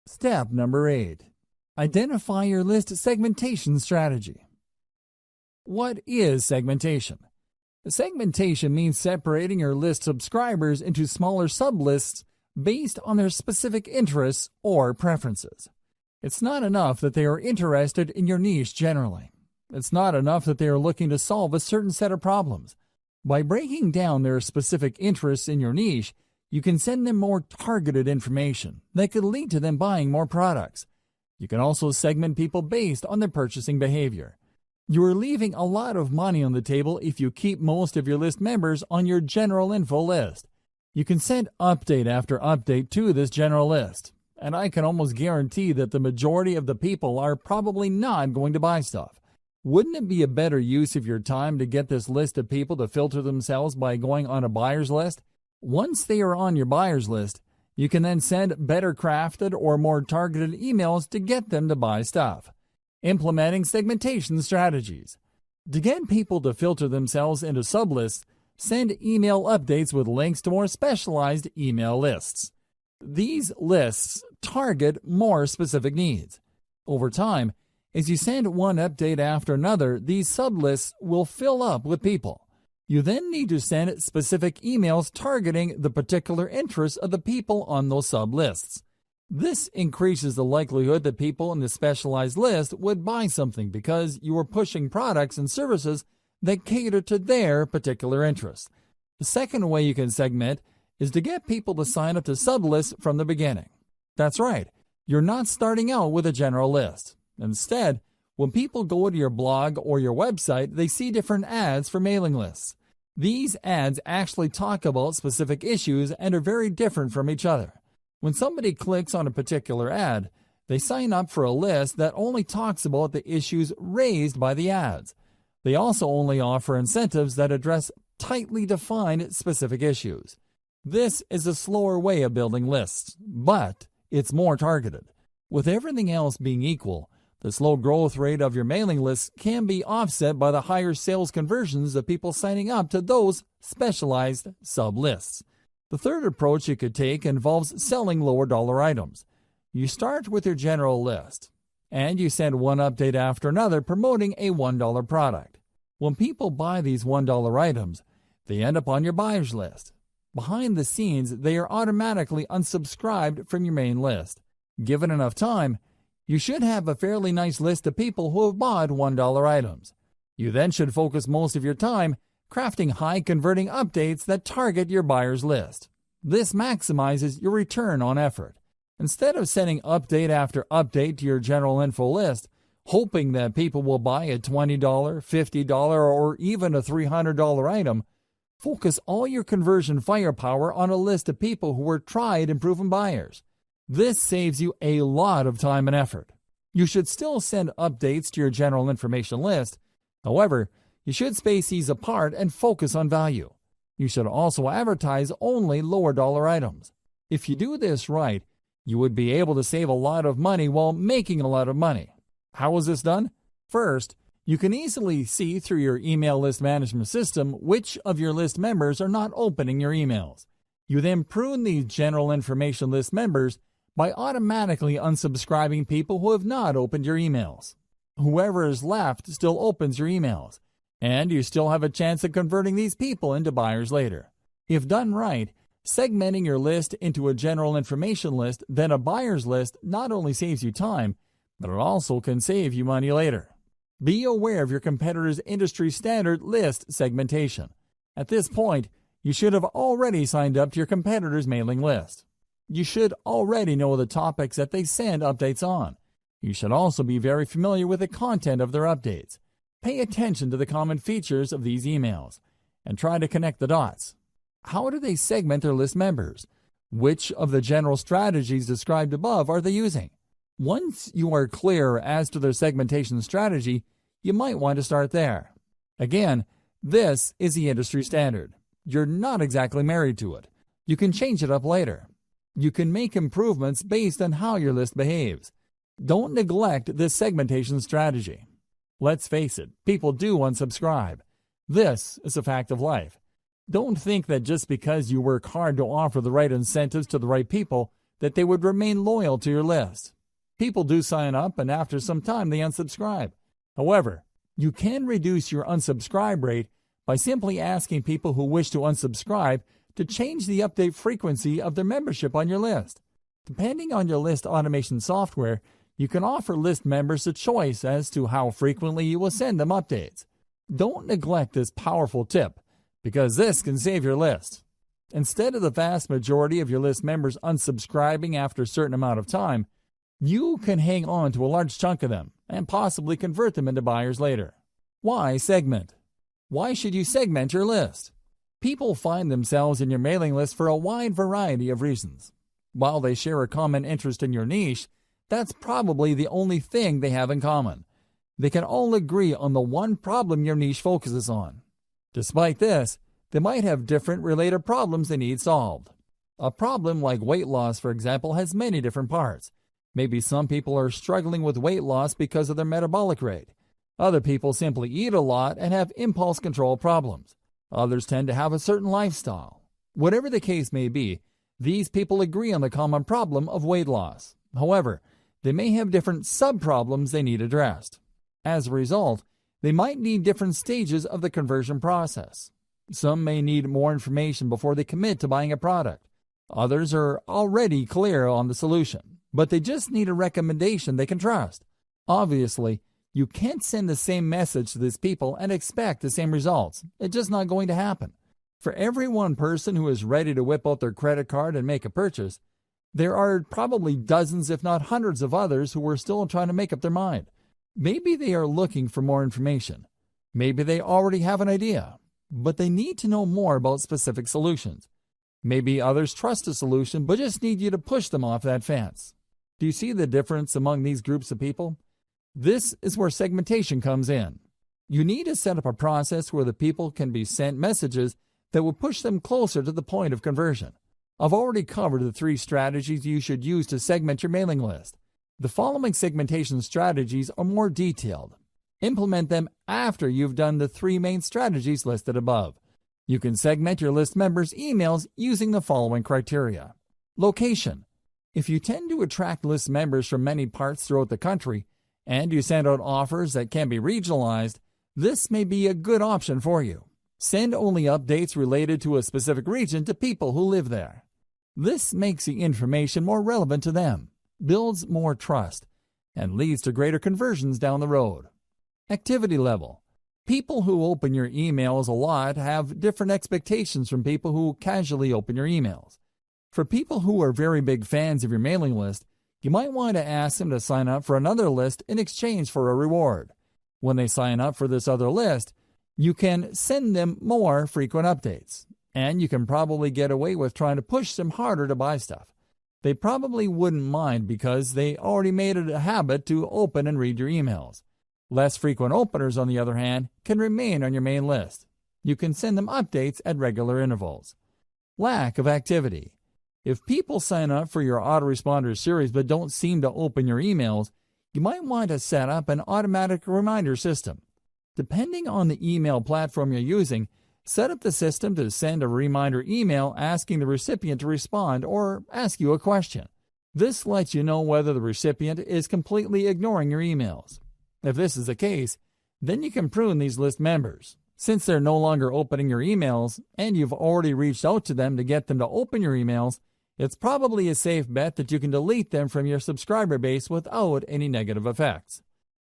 Step number 8. Identify your list segmentation strategy. What is segmentation? Segmentation means separating your list subscribers into smaller sublists based on their specific interests or preferences. It's not enough that they are interested in your niche generally. It's not enough that they are looking to solve a certain set of problems. By breaking down their specific interests in your niche, you can send them more targeted information that could lead to them buying more products. You can also segment people based on their purchasing behavior. You are leaving a lot of money on the table if you keep most of your list members on your general info list. You can send update after update to this general list, and I can almost guarantee that the majority of the people are probably not going to buy stuff. Wouldn't it be a better use of your time to get this list of people to filter themselves by going on a buyer's list? Once they are on your buyer's list, you can then send better crafted or more targeted emails to get them to buy stuff. Implementing segmentation strategies. To get people to filter themselves into sublists, send email updates with links to more specialized email lists. These lists target more specific needs. Over time, as you send one update after another, these sublists will fill up with people. You then need to send specific emails targeting the particular interests of the people on those sublists. This increases the likelihood that people in the specialized list would buy something because you are pushing products and services that cater to their particular interests. The second way you can segment is to get people to sign up to sublists from the beginning. That's right, you're not starting out with a general list. Instead, when people go to your blog or your website, they see different ads for mailing lists. These ads actually talk about specific issues and are very different from each other. When somebody clicks on a particular ad, they sign up for a list that only talks about the issues raised by the ads. They also only offer incentives that address tightly defined specific issues. This is a slower way of building lists, but it's more targeted. With everything else being equal, the slow growth rate of your mailing lists can be offset by the higher sales conversions of people signing up to those specialized sub-lists. The third approach you could take involves selling lower dollar items. You start with your general list, and you send one update after another promoting a $1 product. When people buy these $1 items, they end up on your buyer's list. Behind the scenes, they are automatically unsubscribed from your main list. Given enough time, you should have a fairly nice list of people who have bought $1 items. You then should focus most of your time crafting high-converting updates that target your buyer's list. This maximizes your return on effort. Instead of sending update after update to your general info list, hoping that people will buy a $20, $50, or even a $300 item, focus all your conversion firepower on a list of people who are tried and proven buyers. This saves you a lot of time and effort. You should still send updates to your general information list. However, you should space these apart and focus on value. You should also advertise only lower dollar items. If you do this right, you would be able to save a lot of money while making a lot of money. How is this done? First, You can easily see through your email list management system which of your list members are not opening your emails. You then prune these general information list members by automatically unsubscribing people who have not opened your emails. Whoever is left still opens your emails, and you still have a chance of converting these people into buyers later. If done right, segmenting your list into a general information list, then a buyer's list not only saves you time, but it also can save you money later. Be aware of your competitor's industry standard list segmentation. At this point, you should have already signed up to your competitor's mailing list. You should already know the topics that they send updates on. You should also be very familiar with the content of their updates. Pay attention to the common features of these emails and try to connect the dots. How do they segment their list members? Which of the general strategies described above are they using? Once you are clear as to their segmentation strategy, you might want to start there. Again, this is the industry standard. You're not exactly married to it. You can change it up later. You can make improvements based on how your list behaves. Don't neglect this segmentation strategy. Let's face it, people do unsubscribe. This is a fact of life. Don't think that just because you work hard to offer the right incentives to the right people, that they would remain loyal to your list. People do sign up, and after some time they unsubscribe. However, you can reduce your unsubscribe rate by simply asking people who wish to unsubscribe to change the update frequency of their membership on your list. Depending on your list automation software, you can offer list members a choice as to how frequently you will send them updates. Don't neglect this powerful tip, because this can save your list. Instead of the vast majority of your list members unsubscribing after a certain amount of time, you can hang on to a large chunk of them and possibly convert them into buyers later. Why segment? Why should you segment your list? People find themselves in your mailing list for a wide variety of reasons. While they share a common interest in your niche, that's probably the only thing they have in common. They can all agree on the one problem your niche focuses on. Despite this, they might have different related problems they need solved. A problem like weight loss, for example, has many different parts. Maybe some people are struggling with weight loss because of their metabolic rate. Other people simply eat a lot and have impulse control problems. Others tend to have a certain lifestyle. Whatever the case may be, these people agree on the common problem of weight loss. However, they may have different sub-problems they need addressed. As a result, they might need different stages of the conversion process. Some may need more information before they commit to buying a product. Others are already clear on the solution, but they just need a recommendation they can trust. Obviously, you can't send the same message to these people and expect the same results. It's just not going to happen. For every one person who is ready to whip out their credit card and make a purchase, there are probably dozens, if not hundreds of others who are still trying to make up their mind. Maybe they are looking for more information. Maybe they already have an idea, but they need to know more about specific solutions. Maybe others trust a solution but just need you to push them off that fence. Do you see the difference among these groups of people? This is where segmentation comes in. You need to set up a process where the people can be sent messages that will push them closer to the point of conversion. I've already covered the 3 strategies you should use to segment your mailing list. The following segmentation strategies are more detailed. Implement them after you've done the 3 main strategies listed above. You can segment your list members' emails using the following criteria. Location. If you tend to attract list members from many parts throughout the country, and you send out offers that can be regionalized, this may be a good option for you. Send only updates related to a specific region to people who live there. This makes the information more relevant to them, builds more trust, and leads to greater conversions down the road. Activity level. People who open your emails a lot have different expectations from people who casually open your emails. For people who are very big fans of your mailing list, you might want to ask them to sign up for another list in exchange for a reward. When they sign up for this other list, you can send them more frequent updates, and you can probably get away with trying to push them harder to buy stuff. They probably wouldn't mind because they already made it a habit to open and read your emails. Less frequent openers, on the other hand, can remain on your main list. You can send them updates at regular intervals. Lack of activity. If people sign up for your autoresponder series but don't seem to open your emails, you might want to set up an automatic reminder system. Depending on the email platform you're using, set up the system to send a reminder email asking the recipient to respond or ask you a question. This lets you know whether the recipient is completely ignoring your emails. If this is the case, then you can prune these list members. Since they're no longer opening your emails and you've already reached out to them to get them to open your emails, it's probably a safe bet that you can delete them from your subscriber base without any negative effects.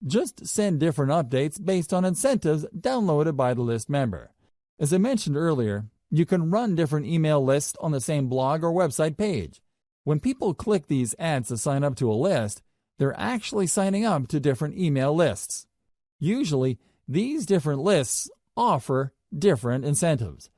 Just send different updates based on incentives downloaded by the list member. As I mentioned earlier, you can run different email lists on the same blog or website page. When people click these ads to sign up to a list, they're actually signing up to different email lists. Usually, these different lists offer different incentives.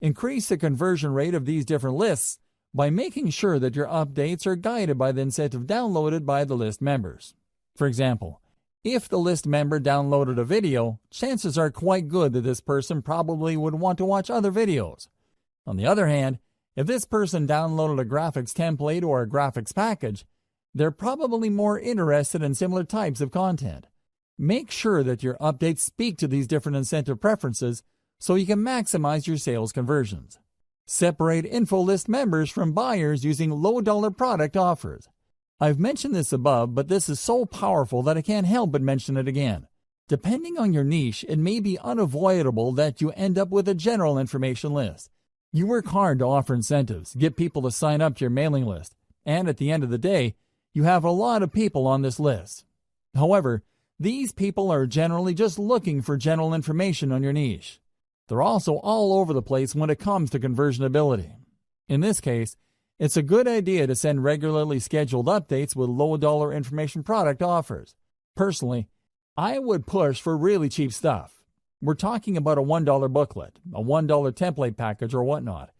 Increase the conversion rate of these different lists by making sure that your updates are guided by the incentive downloaded by the list members. For example, if the list member downloaded a video, chances are quite good that this person probably would want to watch other videos. On the other hand, if this person downloaded a graphics template or a graphics package, they're probably more interested in similar types of content. Make sure that your updates speak to these different incentive preferences so you can maximize your sales conversions. Separate info list members from buyers using low-dollar product offers. I've mentioned this above, but this is so powerful that I can't help but mention it again. Depending on your niche, it may be unavoidable that you end up with a general information list. You work hard to offer incentives, get people to sign up to your mailing list, and at the end of the day, you have a lot of people on this list. However, these people are generally just looking for general information on your niche. They're also all over the place when it comes to conversion ability. In this case, it's a good idea to send regularly scheduled updates with low-dollar information product offers. Personally, I would push for really cheap stuff. We're talking about a $1 booklet, a $1 template package, or whatnot.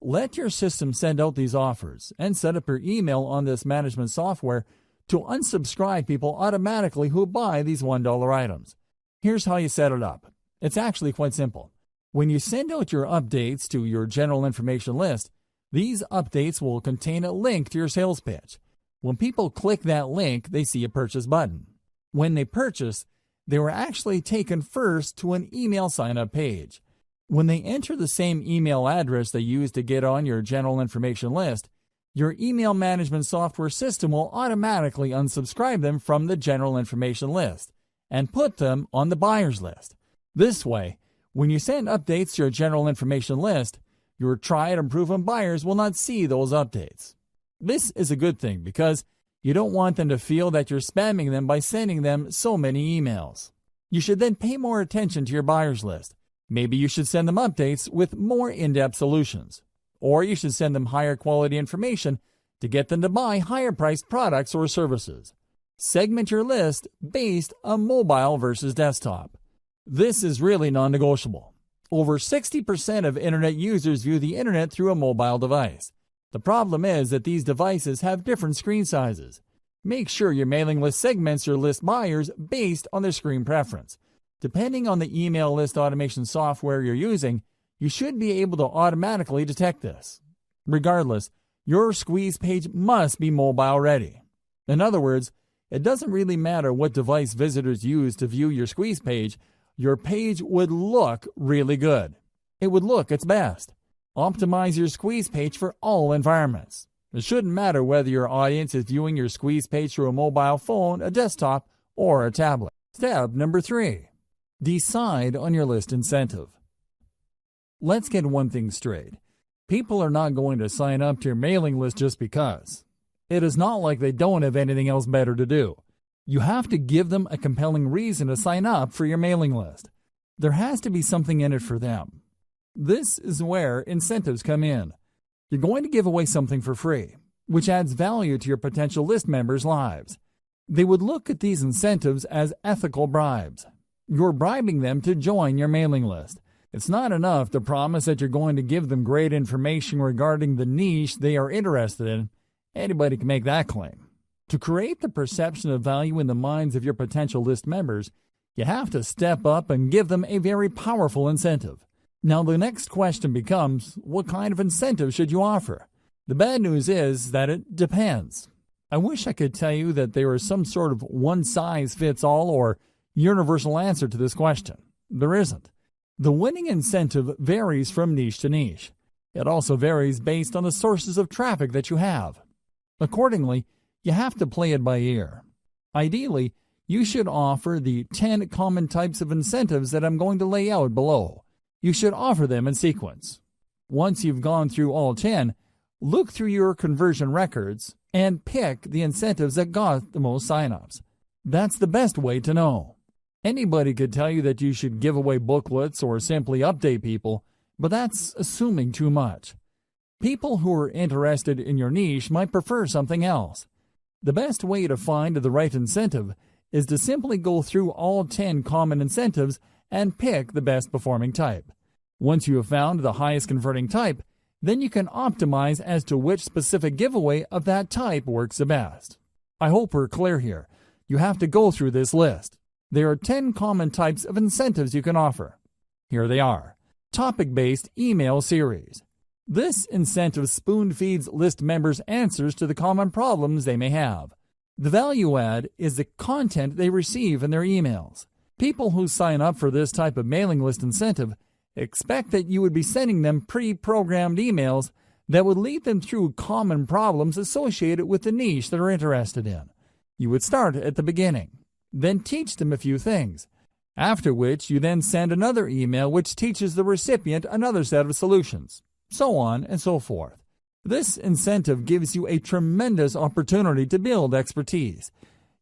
Let your system send out these offers and set up your email on this management software to unsubscribe people automatically who buy these $1 items. Here's how you set it up. It's actually quite simple. When you send out your updates to your general information list, these updates will contain a link to your sales pitch. When people click that link, they see a purchase button. When they purchase, they were actually taken first to an email sign-up page. When they enter the same email address they used to get on your general information list, your email management software system will automatically unsubscribe them from the general information list and put them on the buyer's list. This way, when you send updates to your general information list, your tried and proven buyers will not see those updates. This is a good thing because you don't want them to feel that you're spamming them by sending them so many emails. You should then pay more attention to your buyer's list. Maybe you should send them updates with more in-depth solutions. Or you should send them higher quality information to get them to buy higher priced products or services. Segment your list based on mobile versus desktop. This is really non-negotiable. Over 60% of internet users view the internet through a mobile device. The problem is that these devices have different screen sizes. Make sure your mailing list segments your list buyers based on their screen preference. Depending on the email list automation software you're using, you should be able to automatically detect this. Regardless, your squeeze page must be mobile ready. In other words, it doesn't really matter what device visitors use to view your squeeze page, your page would look really good. It would look its best. Optimize your squeeze page for all environments. It shouldn't matter whether your audience is viewing your squeeze page through a mobile phone, a desktop, or a tablet. Step number 3. Decide on your list incentive. Let's get one thing straight. People are not going to sign up to your mailing list just because. It is not like they don't have anything else better to do. You have to give them a compelling reason to sign up for your mailing list. There has to be something in it for them. This is where incentives come in. You're going to give away something for free, which adds value to your potential list members' lives. They would look at these incentives as ethical bribes. You're bribing them to join your mailing list. It's not enough to promise that you're going to give them great information regarding the niche they are interested in. Anybody can make that claim. To create the perception of value in the minds of your potential list members, you have to step up and give them a very powerful incentive. Now, the next question becomes, what kind of incentive should you offer? The bad news is that it depends. I wish I could tell you that there is some sort of one-size-fits-all or universal answer to this question. There isn't. The winning incentive varies from niche to niche. It also varies based on the sources of traffic that you have. Accordingly, you have to play it by ear. Ideally, you should offer the 10 common types of incentives that I'm going to lay out below. You should offer them in sequence. Once you've gone through all 10, look through your conversion records and pick the incentives that got the most signups. That's the best way to know. Anybody could tell you that you should give away booklets or simply update people, but that's assuming too much. People who are interested in your niche might prefer something else. The best way to find the right incentive is to simply go through all 10 common incentives and pick the best performing type. Once you have found the highest converting type, then you can optimize as to which specific giveaway of that type works the best. I hope we're clear here. You have to go through this list. There are 10 common types of incentives you can offer. Here they are. Topic-based email series. This incentive spoon-feeds list members answers to the common problems they may have. The value add is the content they receive in their emails. People who sign up for this type of mailing list incentive expect that you would be sending them pre-programmed emails that would lead them through common problems associated with the niche they're interested in. You would start at the beginning, then teach them a few things, after which you then send another email which teaches the recipient another set of solutions, so on and so forth. This incentive gives you a tremendous opportunity to build expertise.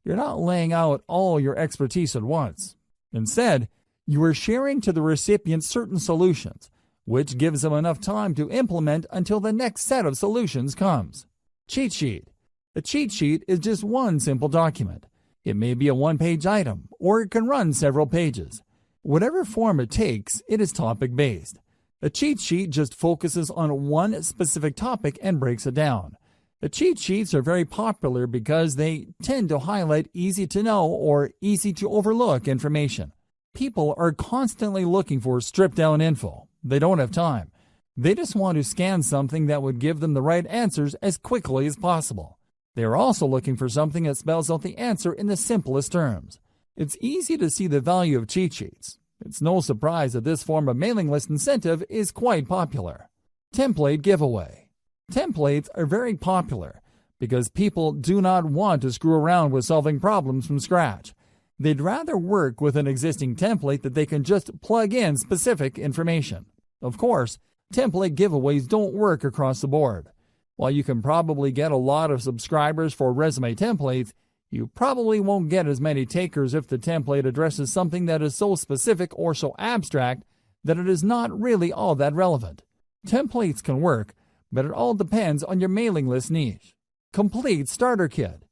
You're not laying out all your expertise at once. Instead, you are sharing to the recipient certain solutions, which gives them enough time to implement until the next set of solutions comes. Cheat sheet. A cheat sheet is just one simple document. It may be a one-page item, or it can run several pages. Whatever form it takes, it is topic-based. A cheat sheet just focuses on one specific topic and breaks it down. The cheat sheets are very popular because they tend to highlight easy-to-know or easy-to-overlook information. People are constantly looking for stripped-down info. They don't have time. They just want to scan something that would give them the right answers as quickly as possible. They are also looking for something that spells out the answer in the simplest terms. It's easy to see the value of cheat sheets. It's no surprise that this form of mailing list incentive is quite popular. Template giveaway. Templates are very popular because people do not want to screw around with solving problems from scratch. They'd rather work with an existing template that they can just plug in specific information. Of course, template giveaways don't work across the board. While you can probably get a lot of subscribers for resume templates, you probably won't get as many takers if the template addresses something that is so specific or so abstract that it is not really all that relevant. Templates can work, but it all depends on your mailing list niche. Complete starter kit.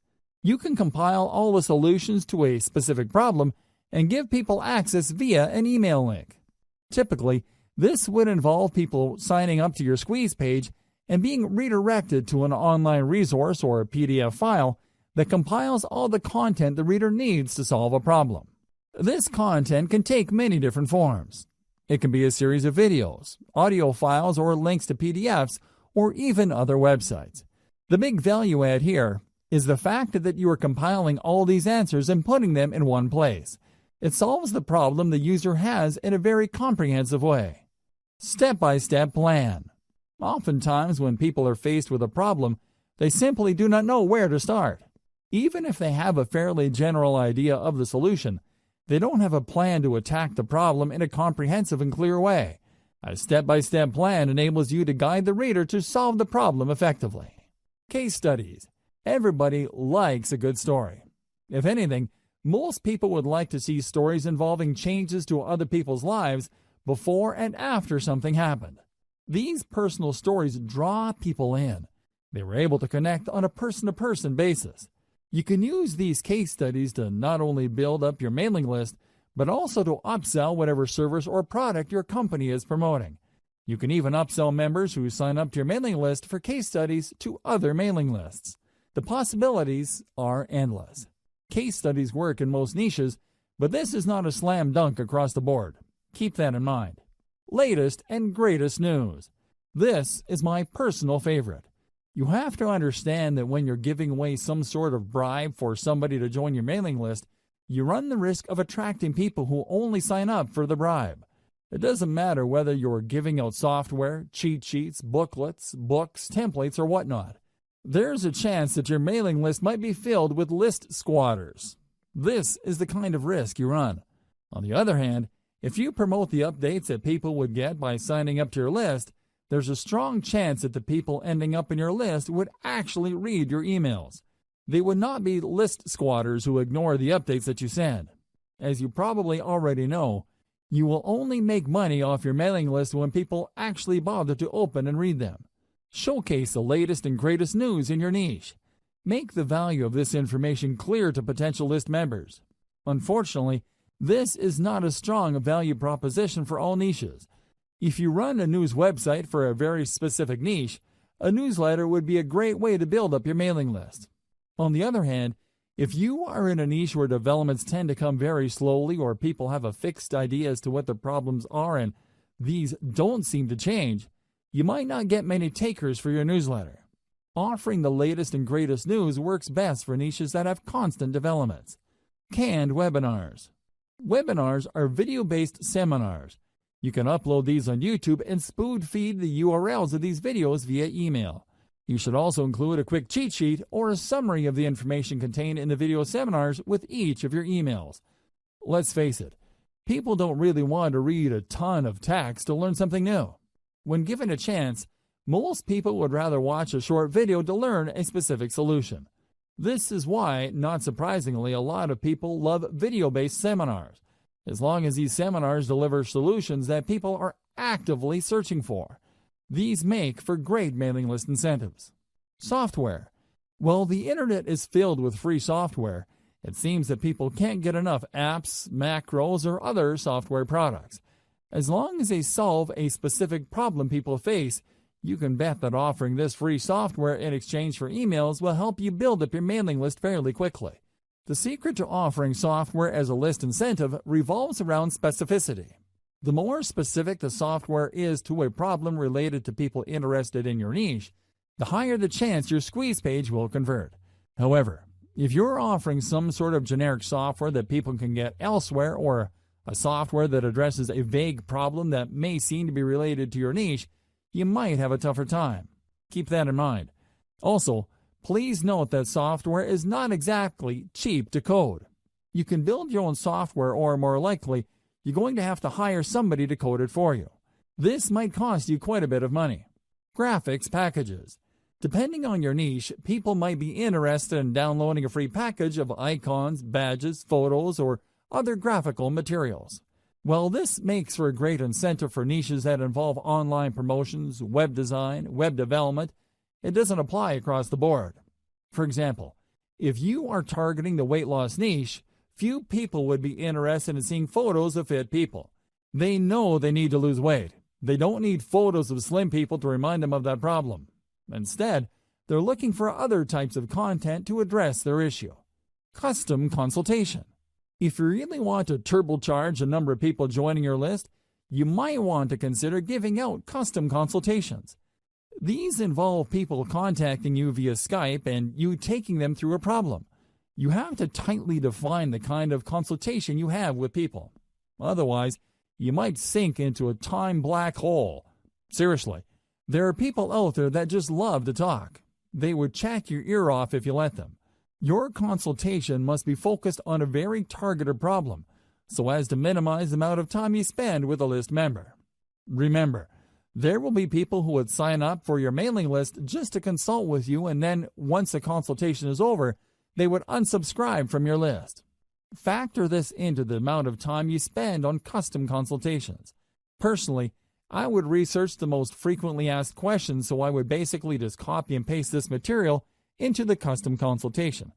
You can compile all the solutions to a specific problem and give people access via an email link. Typically, this would involve people signing up to your squeeze page and being redirected to an online resource or a PDF file that compiles all the content the reader needs to solve a problem. This content can take many different forms. It can be a series of videos, audio files, or links to PDFs, or even other websites. The big value add here is the fact that you are compiling all these answers and putting them in one place. It solves the problem the user has in a very comprehensive way. Step-by-step plan. Oftentimes, when people are faced with a problem, they simply do not know where to start. Even if they have a fairly general idea of the solution, they don't have a plan to attack the problem in a comprehensive and clear way. A step-by-step plan enables you to guide the reader to solve the problem effectively. Case studies. Everybody likes a good story. If anything, most people would like to see stories involving changes to other people's lives before and after something happened. These personal stories draw people in. They were able to connect on a person-to-person basis. You can use these case studies to not only build up your mailing list, but also to upsell whatever service or product your company is promoting. You can even upsell members who sign up to your mailing list for case studies to other mailing lists. The possibilities are endless. Case studies work in most niches, but this is not a slam dunk across the board. Keep that in mind. Latest and greatest news. This is my personal favorite. You have to understand that when you're giving away some sort of bribe for somebody to join your mailing list, you run the risk of attracting people who only sign up for the bribe. It doesn't matter whether you're giving out software, cheat sheets, booklets, books, templates, or whatnot. There's a chance that your mailing list might be filled with list squatters. This is the kind of risk you run. On the other hand, if you promote the updates that people would get by signing up to your list, there's a strong chance that the people ending up in your list would actually read your emails. They would not be list squatters who ignore the updates that you send. As you probably already know, you will only make money off your mailing list when people actually bother to open and read them. Showcase the latest and greatest news in your niche. Make the value of this information clear to potential list members. Unfortunately, this is not as strong a value proposition for all niches. If you run a news website for a very specific niche, a newsletter would be a great way to build up your mailing list. On the other hand, if you are in a niche where developments tend to come very slowly or people have a fixed idea as to what the problems are and these don't seem to change, you might not get many takers for your newsletter. Offering the latest and greatest news works best for niches that have constant developments. Canned webinars. Webinars are video-based seminars. You can upload these on YouTube and spoon feed the URLs of these videos via email. You should also include a quick cheat sheet or a summary of the information contained in the video seminars with each of your emails. Let's face it, people don't really want to read a ton of text to learn something new. When given a chance, most people would rather watch a short video to learn a specific solution. This is why, not surprisingly, a lot of people love video-based seminars, as long as these seminars deliver solutions that people are actively searching for. These make for great mailing list incentives. Software. While the internet is filled with free software, it seems that people can't get enough apps, macros, or other software products. As long as they solve a specific problem people face, you can bet that offering this free software in exchange for emails will help you build up your mailing list fairly quickly. The secret to offering software as a list incentive revolves around specificity. The more specific the software is to a problem related to people interested in your niche, the higher the chance your squeeze page will convert. However, if you're offering some sort of generic software that people can get elsewhere or a software that addresses a vague problem that may seem to be related to your niche, you might have a tougher time. Keep that in mind. Also, please note that software is not exactly cheap to code. You can build your own software or, more likely, you're going to have to hire somebody to code it for you. This might cost you quite a bit of money. Graphics packages. Depending on your niche, people might be interested in downloading a free package of icons, badges, photos, or other graphical materials. While this makes for a great incentive for niches that involve online promotions, web design, web development, it doesn't apply across the board. For example, if you are targeting the weight loss niche, few people would be interested in seeing photos of fit people. They know they need to lose weight. They don't need photos of slim people to remind them of that problem. Instead, they're looking for other types of content to address their issue. Custom consultation. If you really want to turbocharge the number of people joining your list, you might want to consider giving out custom consultations. These involve people contacting you via Skype and you taking them through a problem. You have to tightly define the kind of consultation you have with people. Otherwise, you might sink into a time black hole. Seriously, there are people out there that just love to talk. They would chat your ear off if you let them. Your consultation must be focused on a very targeted problem, so as to minimize the amount of time you spend with a list member. Remember, there will be people who would sign up for your mailing list just to consult with you, and then once the consultation is over, they would unsubscribe from your list. Factor this into the amount of time you spend on custom consultations. Personally, I would research the most frequently asked questions, so I would basically just copy and paste this material into the custom consultation.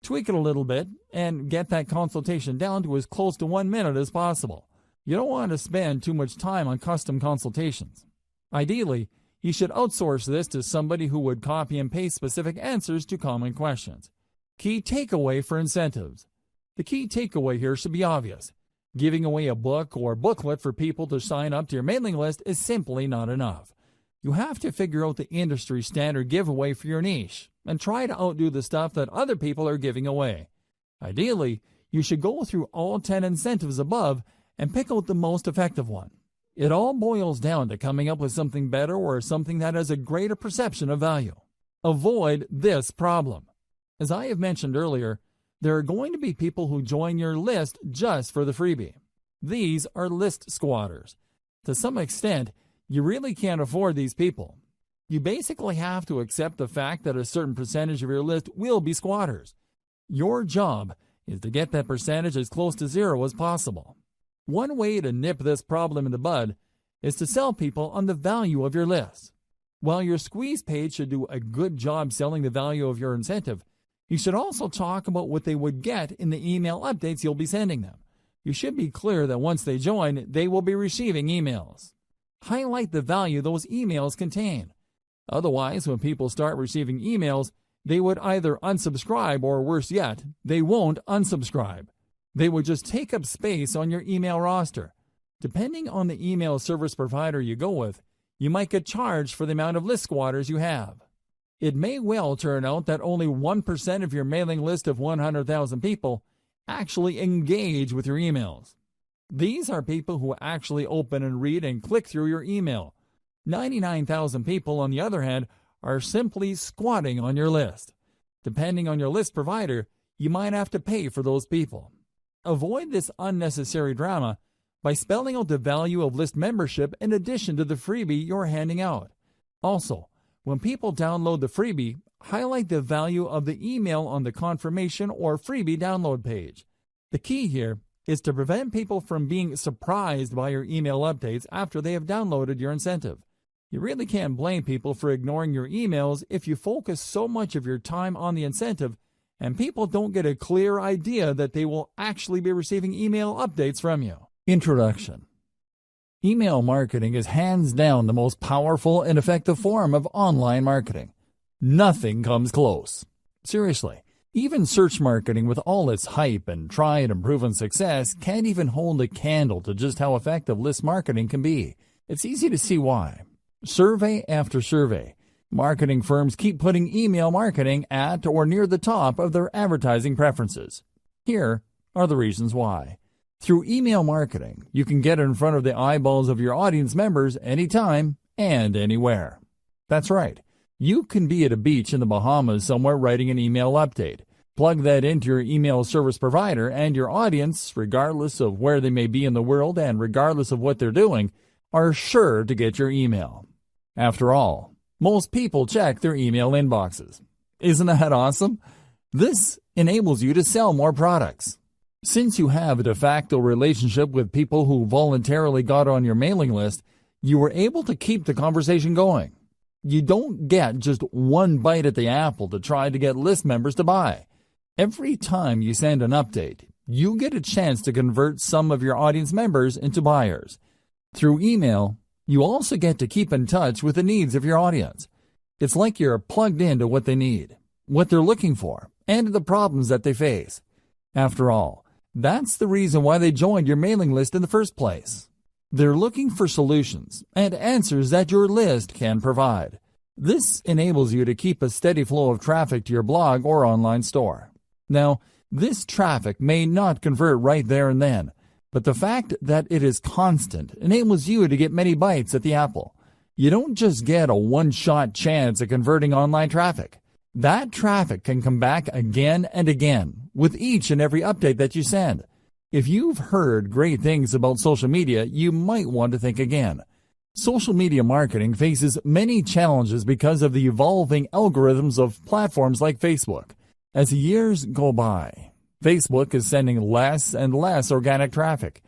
Tweak it a little bit and get that consultation down to as close to 1 minute as possible. You don't want to spend too much time on custom consultations. Ideally, you should outsource this to somebody who would copy and paste specific answers to common questions. Key takeaway for incentives. The key takeaway here should be obvious. Giving away a book or booklet for people to sign up to your mailing list is simply not enough. You have to figure out the industry standard giveaway for your niche and try to outdo the stuff that other people are giving away. Ideally, you should go through all 10 incentives above and pick out the most effective one. It all boils down to coming up with something better or something that has a greater perception of value. Avoid this problem. As I have mentioned earlier, there are going to be people who join your list just for the freebie. These are list squatters. To some extent, you really can't afford these people. You basically have to accept the fact that a certain percentage of your list will be squatters. Your job is to get that percentage as close to zero as possible. One way to nip this problem in the bud is to sell people on the value of your list. While your squeeze page should do a good job selling the value of your incentive, you should also talk about what they would get in the email updates you'll be sending them. You should be clear that once they join, they will be receiving emails. Highlight the value those emails contain. Otherwise, when people start receiving emails, they would either unsubscribe or, worse yet, they won't unsubscribe. They would just take up space on your email roster. Depending on the email service provider you go with, you might get charged for the amount of list squatters you have. It may well turn out that only 1% of your mailing list of 100,000 people actually engage with your emails. These are people who actually open and read and click through your email. 99,000 people, on the other hand, are simply squatting on your list. Depending on your list provider, you might have to pay for those people. Avoid this unnecessary drama by spelling out the value of list membership in addition to the freebie you're handing out. Also, when people download the freebie, highlight the value of the email on the confirmation or freebie download page. The key here is to prevent people from being surprised by your email updates after they have downloaded your incentive. You really can't blame people for ignoring your emails if you focus so much of your time on the incentive and people don't get a clear idea that they will actually be receiving email updates from you. Introduction. Email marketing is hands down the most powerful and effective form of online marketing. Nothing comes close. Seriously, even search marketing with all its hype and tried and proven success can't even hold a candle to just how effective list marketing can be. It's easy to see why. Survey after survey, marketing firms keep putting email marketing at or near the top of their advertising preferences. Here are the reasons why. Through email marketing, you can get in front of the eyeballs of your audience members anytime and anywhere. That's right. You can be at a beach in the Bahamas somewhere writing an email update. Plug that into your email service provider, and your audience, regardless of where they may be in the world and regardless of what they're doing, are sure to get your email. After all, most people check their email inboxes. Isn't that awesome? This enables you to sell more products. Since you have a de facto relationship with people who voluntarily got on your mailing list, you were able to keep the conversation going. You don't get just one bite at the apple to try to get list members to buy. Every time you send an update, you get a chance to convert some of your audience members into buyers. Through email, you also get to keep in touch with the needs of your audience. It's like you're plugged into what they need, what they're looking for, and the problems that they face. After all, that's the reason why they joined your mailing list in the first place. They're looking for solutions and answers that your list can provide. This enables you to keep a steady flow of traffic to your blog or online store. Now, this traffic may not convert right there and then, but the fact that it is constant enables you to get many bites at the apple. You don't just get a one-shot chance at converting online traffic. That traffic can come back again and again with each and every update that you send. If you've heard great things about social media, you might want to think again. Social media marketing faces many challenges because of the evolving algorithms of platforms like Facebook. As years go by, Facebook is sending less and less organic traffic.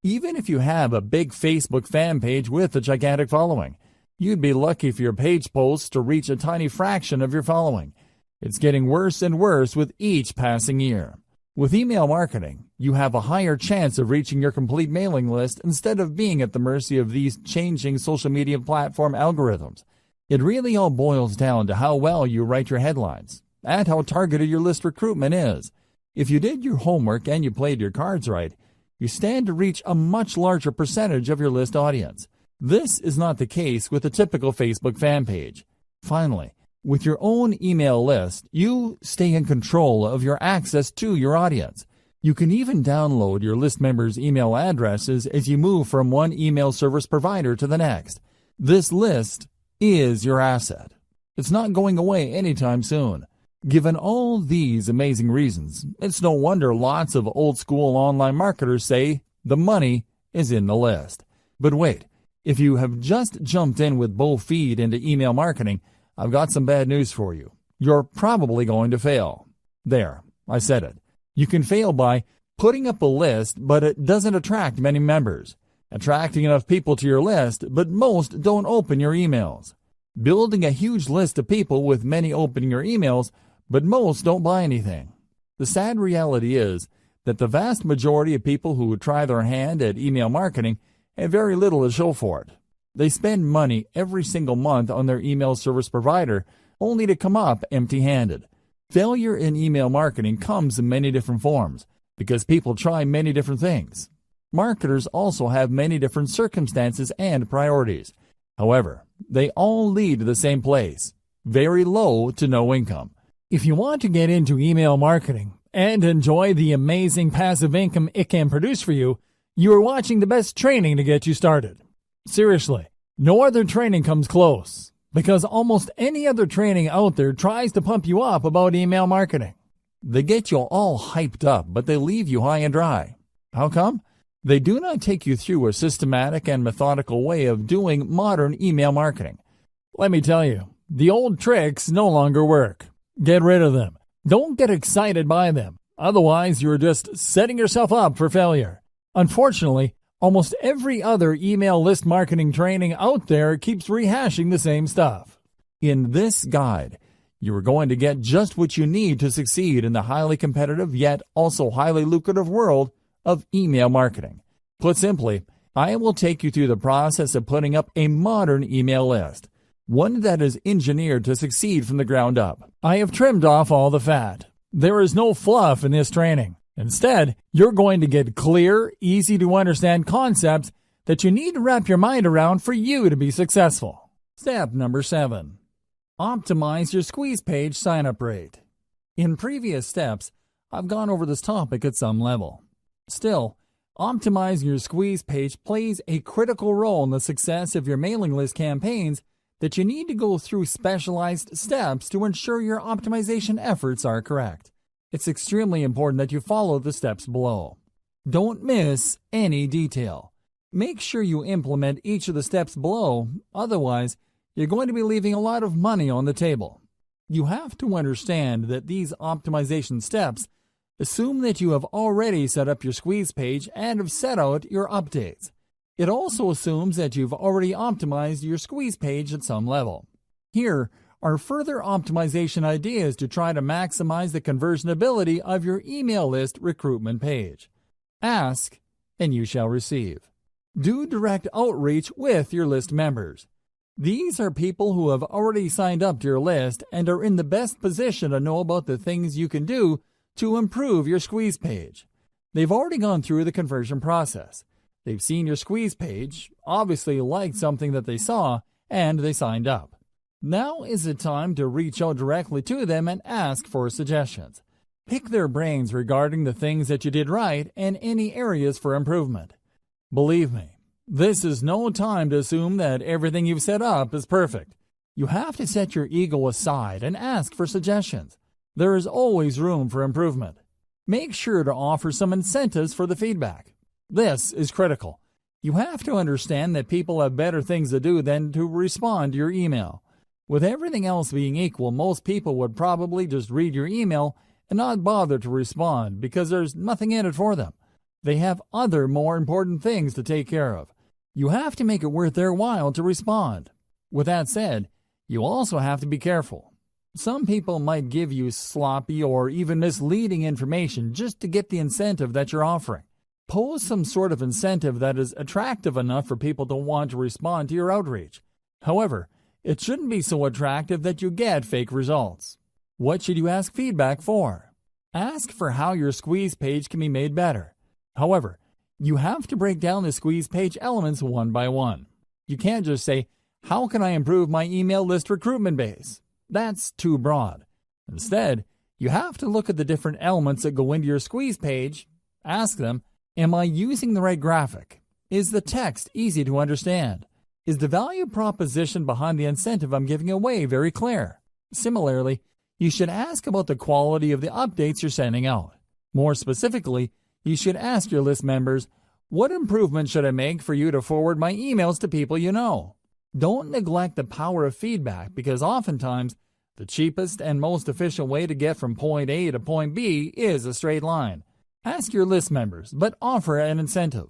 Even if you have a big Facebook fan page with a gigantic following, you'd be lucky for your page posts to reach a tiny fraction of your following. It's getting worse and worse with each passing year. With email marketing, you have a higher chance of reaching your complete mailing list instead of being at the mercy of these changing social media platform algorithms. It really all boils down to how well you write your headlines and how targeted your list recruitment is. If you did your homework and you played your cards right, you stand to reach a much larger percentage of your list audience. This is not the case with a typical Facebook fan page. Finally, with your own email list, you stay in control of your access to your audience. You can even download your list members' email addresses as you move from one email service provider to the next. This list is your asset. It's not going away anytime soon. Given all these amazing reasons, it's no wonder lots of old-school online marketers say the money is in the list. But wait, if you have just jumped in with both feet into email marketing, I've got some bad news for you. You're probably going to fail. There, I said it. You can fail by putting up a list, but it doesn't attract many members. Attracting enough people to your list, but most don't open your emails. Building a huge list of people with many opening your emails, but most don't buy anything. The sad reality is that the vast majority of people who try their hand at email marketing have very little to show for it. They spend money every single month on their email service provider only to come up empty-handed. Failure in email marketing comes in many different forms because people try many different things. Marketers also have many different circumstances and priorities. However, they all lead to the same place, very low to no income. If you want to get into email marketing and enjoy the amazing passive income it can produce for you, you are watching the best training to get you started. Seriously, no other training comes close, because almost any other training out there tries to pump you up about email marketing. They get you all hyped up, but they leave you high and dry. How come? They do not take you through a systematic and methodical way of doing modern email marketing. Let me tell you, the old tricks no longer work. Get rid of them. Don't get excited by them. Otherwise, you're just setting yourself up for failure. Unfortunately, almost every other email list marketing training out there keeps rehashing the same stuff. In this guide, you are going to get just what you need to succeed in the highly competitive yet also highly lucrative world of email marketing. Put simply, I will take you through the process of putting up a modern email list, one that is engineered to succeed from the ground up. I have trimmed off all the fat. There is no fluff in this training. Instead, you're going to get clear, easy-to-understand concepts that you need to wrap your mind around for you to be successful. Step number 7. Optimize your squeeze page sign-up rate. In previous steps, I've gone over this topic at some level. Still, optimizing your squeeze page plays a critical role in the success of your mailing list campaigns that you need to go through specialized steps to ensure your optimization efforts are correct. It's extremely important that you follow the steps below. Don't miss any detail. Make sure you implement each of the steps below, otherwise, you're going to be leaving a lot of money on the table. You have to understand that these optimization steps assume that you have already set up your squeeze page and have set out your updates. It also assumes that you've already optimized your squeeze page at some level. Here are further optimization ideas to try to maximize the conversion ability of your email list recruitment page. Ask, and you shall receive. Do direct outreach with your list members. These are people who have already signed up to your list and are in the best position to know about the things you can do to improve your squeeze page. They've already gone through the conversion process. They've seen your squeeze page, obviously liked something that they saw, and they signed up. Now is the time to reach out directly to them and ask for suggestions. Pick their brains regarding the things that you did right and any areas for improvement. Believe me, this is no time to assume that everything you've set up is perfect. You have to set your ego aside and ask for suggestions. There is always room for improvement. Make sure to offer some incentives for the feedback. This is critical. You have to understand that people have better things to do than to respond to your email. With everything else being equal, most people would probably just read your email and not bother to respond because there's nothing in it for them. They have other more important things to take care of. You have to make it worth their while to respond. With that said, you also have to be careful. Some people might give you sloppy or even misleading information just to get the incentive that you're offering. Pose some sort of incentive that is attractive enough for people to want to respond to your outreach. However, it shouldn't be so attractive that you get fake results. What should you ask feedback for? Ask for how your squeeze page can be made better. However, you have to break down the squeeze page elements one by one. You can't just say, "How can I improve my email list recruitment base?" That's too broad. Instead, you have to look at the different elements that go into your squeeze page Ask them, am I using the right graphic? Is the text easy to understand? Is the value proposition behind the incentive I'm giving away very clear? Similarly, you should ask about the quality of the updates you're sending out. More specifically, you should ask your list members, what improvement should I make for you to forward my emails to people you know? Don't neglect the power of feedback, because oftentimes the cheapest and most efficient way to get from point A to point B is a straight line. Ask your list members, but offer an incentive.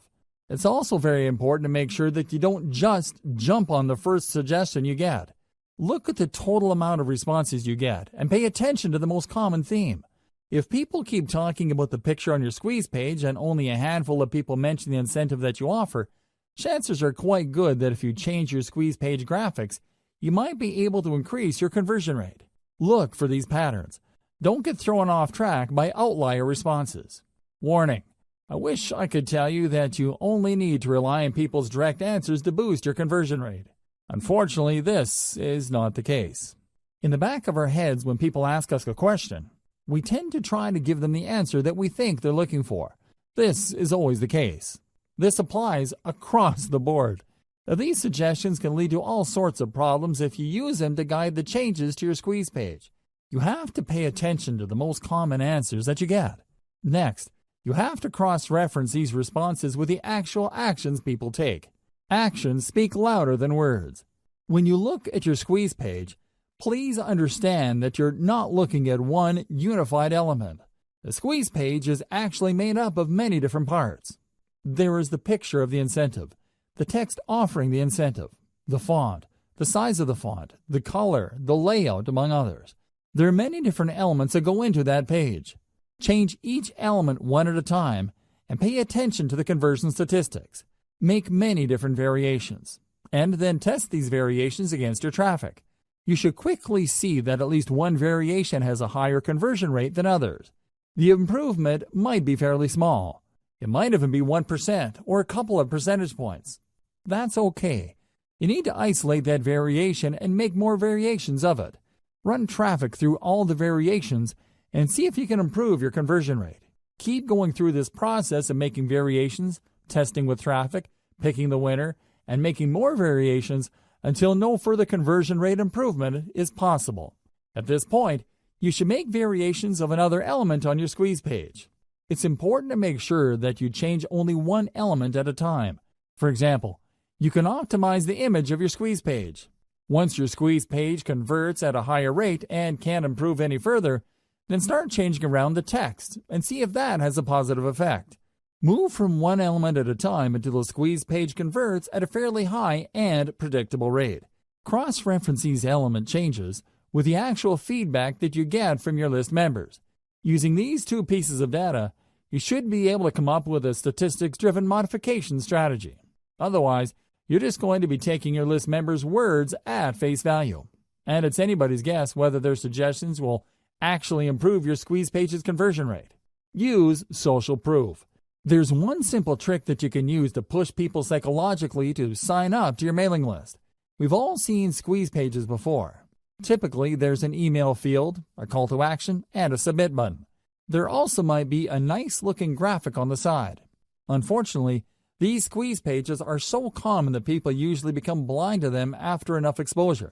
It's also very important to make sure that you don't just jump on the first suggestion you get. Look at the total amount of responses you get and pay attention to the most common theme. If people keep talking about the picture on your squeeze page and only a handful of people mention the incentive that you offer, chances are quite good that if you change your squeeze page graphics, you might be able to increase your conversion rate. Look for these patterns. Don't get thrown off track by outlier responses. Warning: I wish I could tell you that you only need to rely on people's direct answers to boost your conversion rate. Unfortunately, this is not the case. In the back of our heads, when people ask us a question, we tend to try to give them the answer that we think they're looking for. This is always the case. This applies across the board. Now, these suggestions can lead to all sorts of problems if you use them to guide the changes to your squeeze page. You have to pay attention to the most common answers that you get. Next, you have to cross-reference these responses with the actual actions people take. Actions speak louder than words. When you look at your squeeze page, please understand that you're not looking at one unified element. The squeeze page is actually made up of many different parts. There is the picture of the incentive, the text offering the incentive, the font, the size of the font, the color, the layout, among others. There are many different elements that go into that page. Change each element one at a time and pay attention to the conversion statistics. Make many different variations, and then test these variations against your traffic. You should quickly see that at least one variation has a higher conversion rate than others. The improvement might be fairly small. It might even be 1% or a couple of percentage points. That's okay. You need to isolate that variation and make more variations of it. Run traffic through all the variations and see if you can improve your conversion rate. Keep going through this process of making variations, testing with traffic, picking the winner, and making more variations until no further conversion rate improvement is possible. At this point, you should make variations of another element on your squeeze page. It's important to make sure that you change only one element at a time. For example, you can optimize the image of your squeeze page. Once your squeeze page converts at a higher rate and can't improve any further, then start changing around the text and see if that has a positive effect. Move from one element at a time until the squeeze page converts at a fairly high and predictable rate. Cross-reference these element changes with the actual feedback that you get from your list members. Using these two pieces of data, you should be able to come up with a statistics-driven modification strategy. Otherwise, you're just going to be taking your list members' words at face value. And it's anybody's guess whether their suggestions will actually improve your squeeze page's conversion rate. Use social proof. There's one simple trick that you can use to push people psychologically to sign up to your mailing list. We've all seen squeeze pages before. Typically, there's an email field, a call to action, and a submit button. There also might be a nice-looking graphic on the side. Unfortunately, these squeeze pages are so common that people usually become blind to them after enough exposure.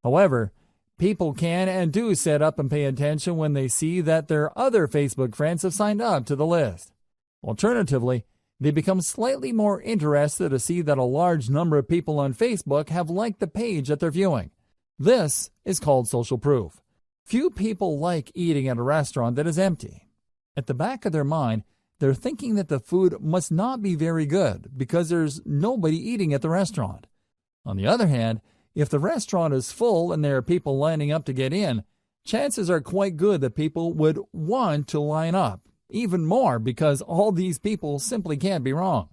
However, people can and do sit up and pay attention when they see that their other Facebook friends have signed up to the list. Alternatively, they become slightly more interested to see that a large number of people on Facebook have liked the page that they're viewing. This is called social proof. Few people like eating at a restaurant that is empty. At the back of their mind, they're thinking that the food must not be very good because there's nobody eating at the restaurant. On the other hand, if the restaurant is full and there are people lining up to get in, chances are quite good that people would want to line up. Even more because all these people simply can't be wrong.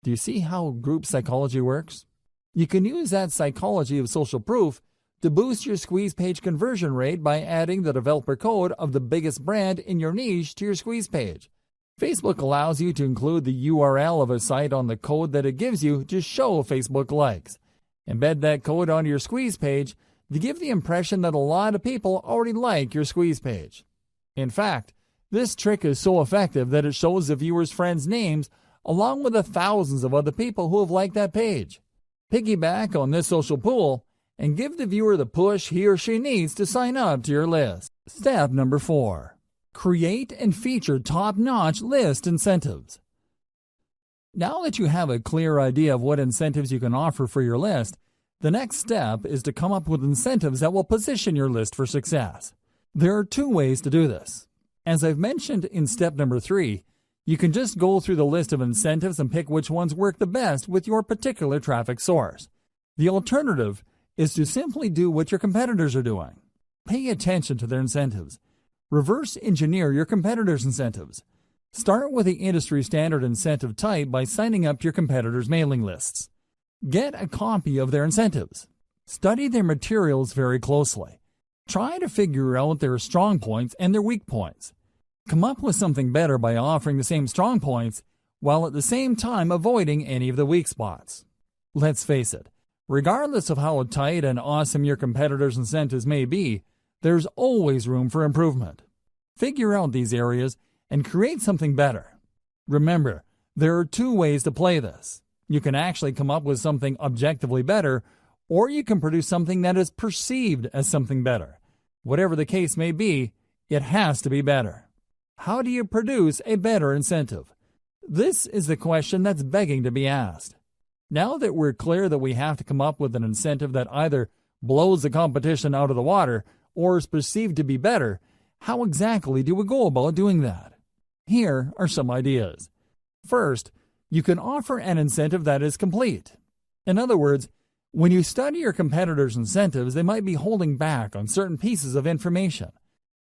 Do you see how group psychology works? You can use that psychology of social proof to boost your squeeze page conversion rate by adding the developer code of the biggest brand in your niche to your squeeze page. Facebook allows you to include the URL of a site on the code that it gives you to show Facebook likes. Embed that code onto your squeeze page to give the impression that a lot of people already like your squeeze page. In fact, This trick is so effective that it shows the viewer's friends' names along with the thousands of other people who have liked that page. Piggyback on this social pool and give the viewer the push he or she needs to sign up to your list. Step number 4. Create and feature top-notch list incentives. Now that you have a clear idea of what incentives you can offer for your list, the next step is to come up with incentives that will position your list for success. There are 2 ways to do this. As I've mentioned in step number 3, you can just go through the list of incentives and pick which ones work the best with your particular traffic source. The alternative is to simply do what your competitors are doing. Pay attention to their incentives. Reverse engineer your competitors' incentives. Start with the industry standard incentive type by signing up to your competitors' mailing lists. Get a copy of their incentives. Study their materials very closely. Try to figure out their strong points and their weak points. Come up with something better by offering the same strong points while at the same time avoiding any of the weak spots. Let's face it, regardless of how tight and awesome your competitors' incentives may be, there's always room for improvement. Figure out these areas and create something better. Remember, there are 2 ways to play this. You can actually come up with something objectively better, or you can produce something that is perceived as something better. Whatever the case may be, it has to be better. How do you produce a better incentive? This is the question that's begging to be asked. Now that we're clear that we have to come up with an incentive that either blows the competition out of the water or is perceived to be better, how exactly do we go about doing that? Here are some ideas. First, you can offer an incentive that is complete. In other words, when you study your competitors' incentives, they might be holding back on certain pieces of information.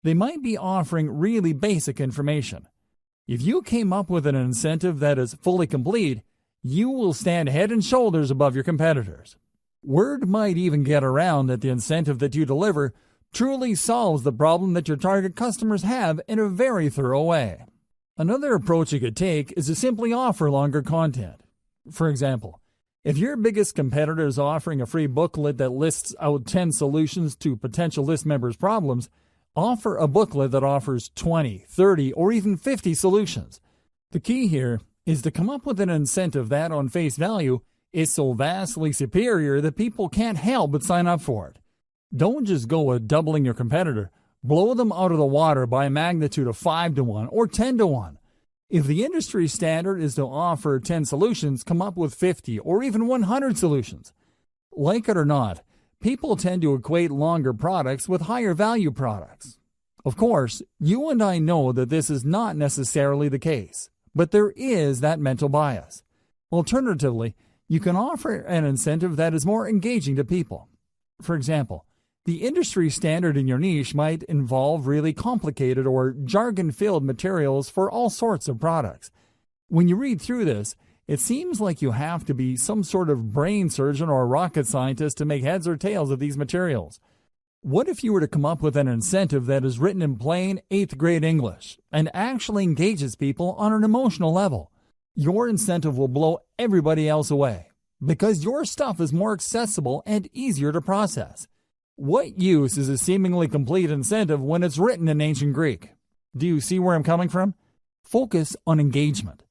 They might be offering really basic information. If you came up with an incentive that is fully complete, you will stand head and shoulders above your competitors. Word might even get around that the incentive that you deliver truly solves the problem that your target customers have in a very thorough way. Another approach you could take is to simply offer longer content. For example, if your biggest competitor is offering a free booklet that lists out 10 solutions to potential list members' problems, offer a booklet that offers 20, 30, or even 50 solutions. The key here is to come up with an incentive that, on face value, is so vastly superior that people can't help but sign up for it. Don't just go with doubling your competitor. Blow them out of the water by a magnitude of 5 to 1 or 10 to 1. If the industry standard is to offer 10 solutions, come up with 50 or even 100 solutions. Like it or not, people tend to equate longer products with higher value products. Of course, you and I know that this is not necessarily the case, but there is that mental bias. Alternatively, you can offer an incentive that is more engaging to people. For example, the industry standard in your niche might involve really complicated or jargon-filled materials for all sorts of products. When you read through this, it seems like you have to be some sort of brain surgeon or rocket scientist to make heads or tails of these materials. What if you were to come up with an incentive that is written in plain 8th grade English and actually engages people on an emotional level? Your incentive will blow everybody else away because your stuff is more accessible and easier to process. What use is a seemingly complete incentive when it's written in ancient Greek? Do you see where I'm coming from? Focus on engagement.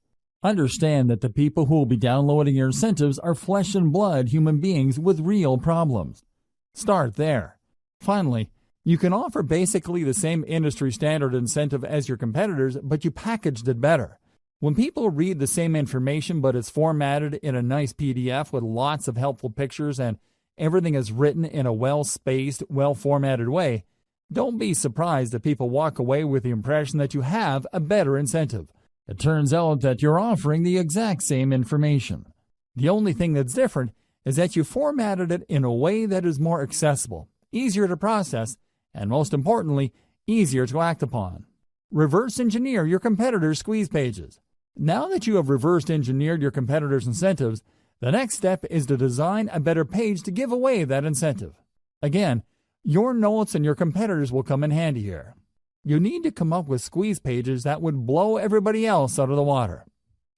Understand that the people who will be downloading your incentives are flesh and blood human beings with real problems. Start there. Finally, you can offer basically the same industry standard incentive as your competitors, but you packaged it better. When people read the same information but it's formatted in a nice PDF with lots of helpful pictures and everything is written in a well-spaced, well-formatted way, don't be surprised if people walk away with the impression that you have a better incentive. It turns out that you're offering the exact same information. The only thing that's different is that you formatted it in a way that is more accessible, easier to process, and most importantly, easier to act upon. Reverse engineer your competitors' squeeze pages. Now that you have reverse engineered your competitors' incentives, the next step is to design a better page to give away that incentive. Again, your notes and your competitors will come in handy here. You need to come up with squeeze pages that would blow everybody else out of the water.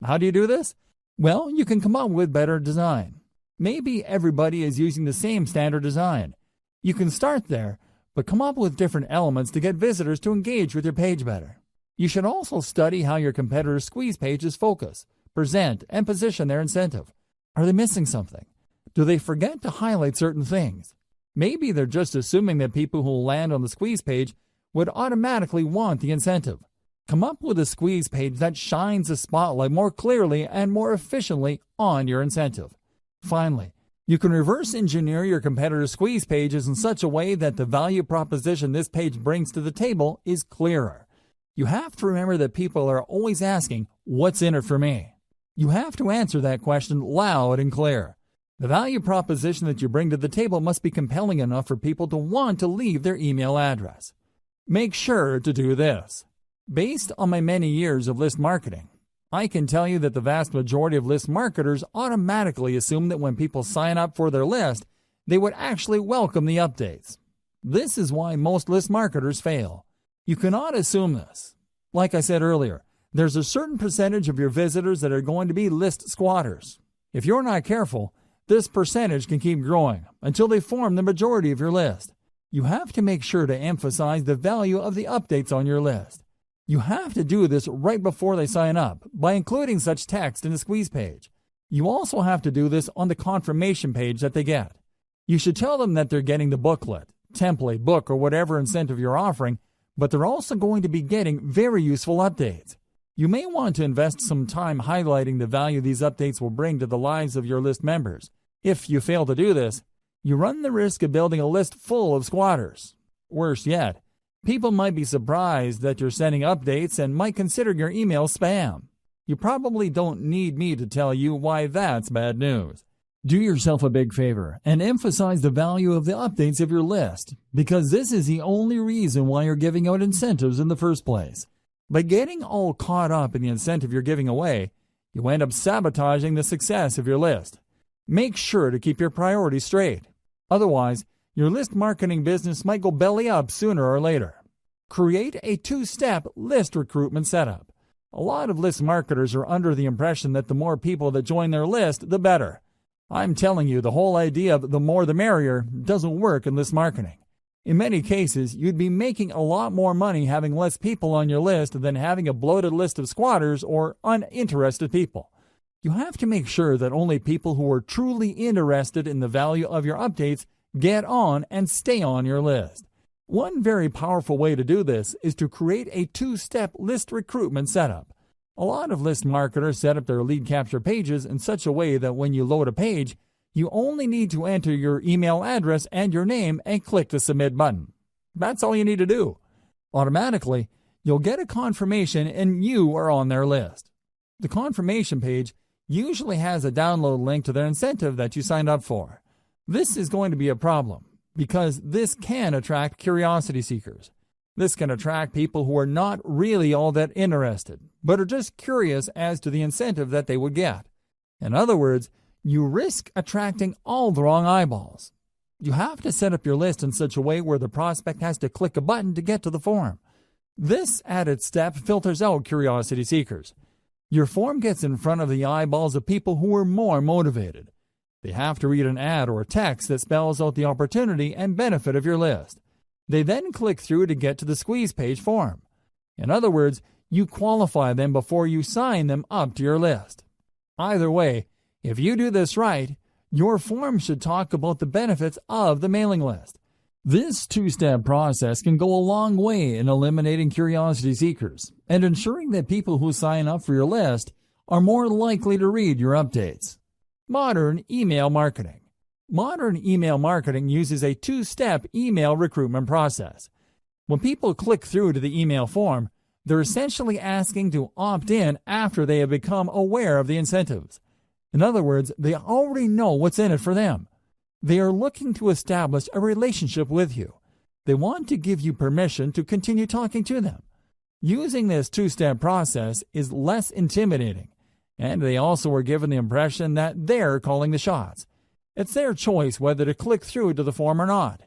How do you do this? Well, you can come up with better design. Maybe everybody is using the same standard design. You can start there, but come up with different elements to get visitors to engage with your page better. You should also study how your competitors' squeeze pages focus, present, and position their incentive. Are they missing something? Do they forget to highlight certain things? Maybe they're just assuming that people who land on the squeeze page would automatically want the incentive. Come up with a squeeze page that shines the spotlight more clearly and more efficiently on your incentive. Finally, you can reverse engineer your competitors' squeeze pages in such a way that the value proposition this page brings to the table is clearer. You have to remember that people are always asking, "What's in it for me?" You have to answer that question loud and clear. The value proposition that you bring to the table must be compelling enough for people to want to leave their email address. Make sure to do this. Based on my many years of list marketing, I can tell you that the vast majority of list marketers automatically assume that when people sign up for their list, they would actually welcome the updates. This is why most list marketers fail. You cannot assume this. Like I said earlier, there's a certain percentage of your visitors that are going to be list squatters. If you're not careful, this percentage can keep growing until they form the majority of your list. You have to make sure to emphasize the value of the updates on your list. You have to do this right before they sign up by including such text in the squeeze page. You also have to do this on the confirmation page that they get. You should tell them that they're getting the booklet, template, book, or whatever incentive you're offering, but they're also going to be getting very useful updates. You may want to invest some time highlighting the value these updates will bring to the lives of your list members. If you fail to do this, you run the risk of building a list full of squatters. Worse yet, people might be surprised that you're sending updates and might consider your email spam. You probably don't need me to tell you why that's bad news. Do yourself a big favor and emphasize the value of the updates of your list, because this is the only reason why you're giving out incentives in the first place. By getting all caught up in the incentive you're giving away, you end up sabotaging the success of your list. Make sure to keep your priorities straight. Otherwise, your list marketing business might go belly up sooner or later. Create a two-step list recruitment setup. A lot of list marketers are under the impression that the more people that join their list, the better. I'm telling you, the whole idea of the more the merrier doesn't work in list marketing. In many cases, you'd be making a lot more money having less people on your list than having a bloated list of squatters or uninterested people. You have to make sure that only people who are truly interested in the value of your updates get on and stay on your list. One very powerful way to do this is to create a two-step list recruitment setup. A lot of list marketers set up their lead capture pages in such a way that when you load a page, you only need to enter your email address and your name and click the submit button. That's all you need to do. Automatically, you'll get a confirmation and you are on their list. The confirmation page usually has a download link to their incentive that you signed up for. This is going to be a problem because this can attract curiosity seekers. This can attract people who are not really all that interested, but are just curious as to the incentive that they would get. In other words, you risk attracting all the wrong eyeballs. You have to set up your list in such a way where the prospect has to click a button to get to the form. This added step filters out curiosity seekers. Your form gets in front of the eyeballs of people who are more motivated. They have to read an ad or a text that spells out the opportunity and benefit of your list. They then click through to get to the squeeze page form. In other words, you qualify them before you sign them up to your list. Either way, if you do this right, your form should talk about the benefits of the mailing list. This two-step process can go a long way in eliminating curiosity seekers and ensuring that people who sign up for your list are more likely to read your updates. Modern email marketing. Modern email marketing uses a two-step email recruitment process. When people click through to the email form, they're essentially asking to opt in after they have become aware of the incentives. In other words, they already know what's in it for them. They are looking to establish a relationship with you. They want to give you permission to continue talking to them. Using this two-step process is less intimidating, and they also are given the impression that they're calling the shots. It's their choice whether to click through to the form or not.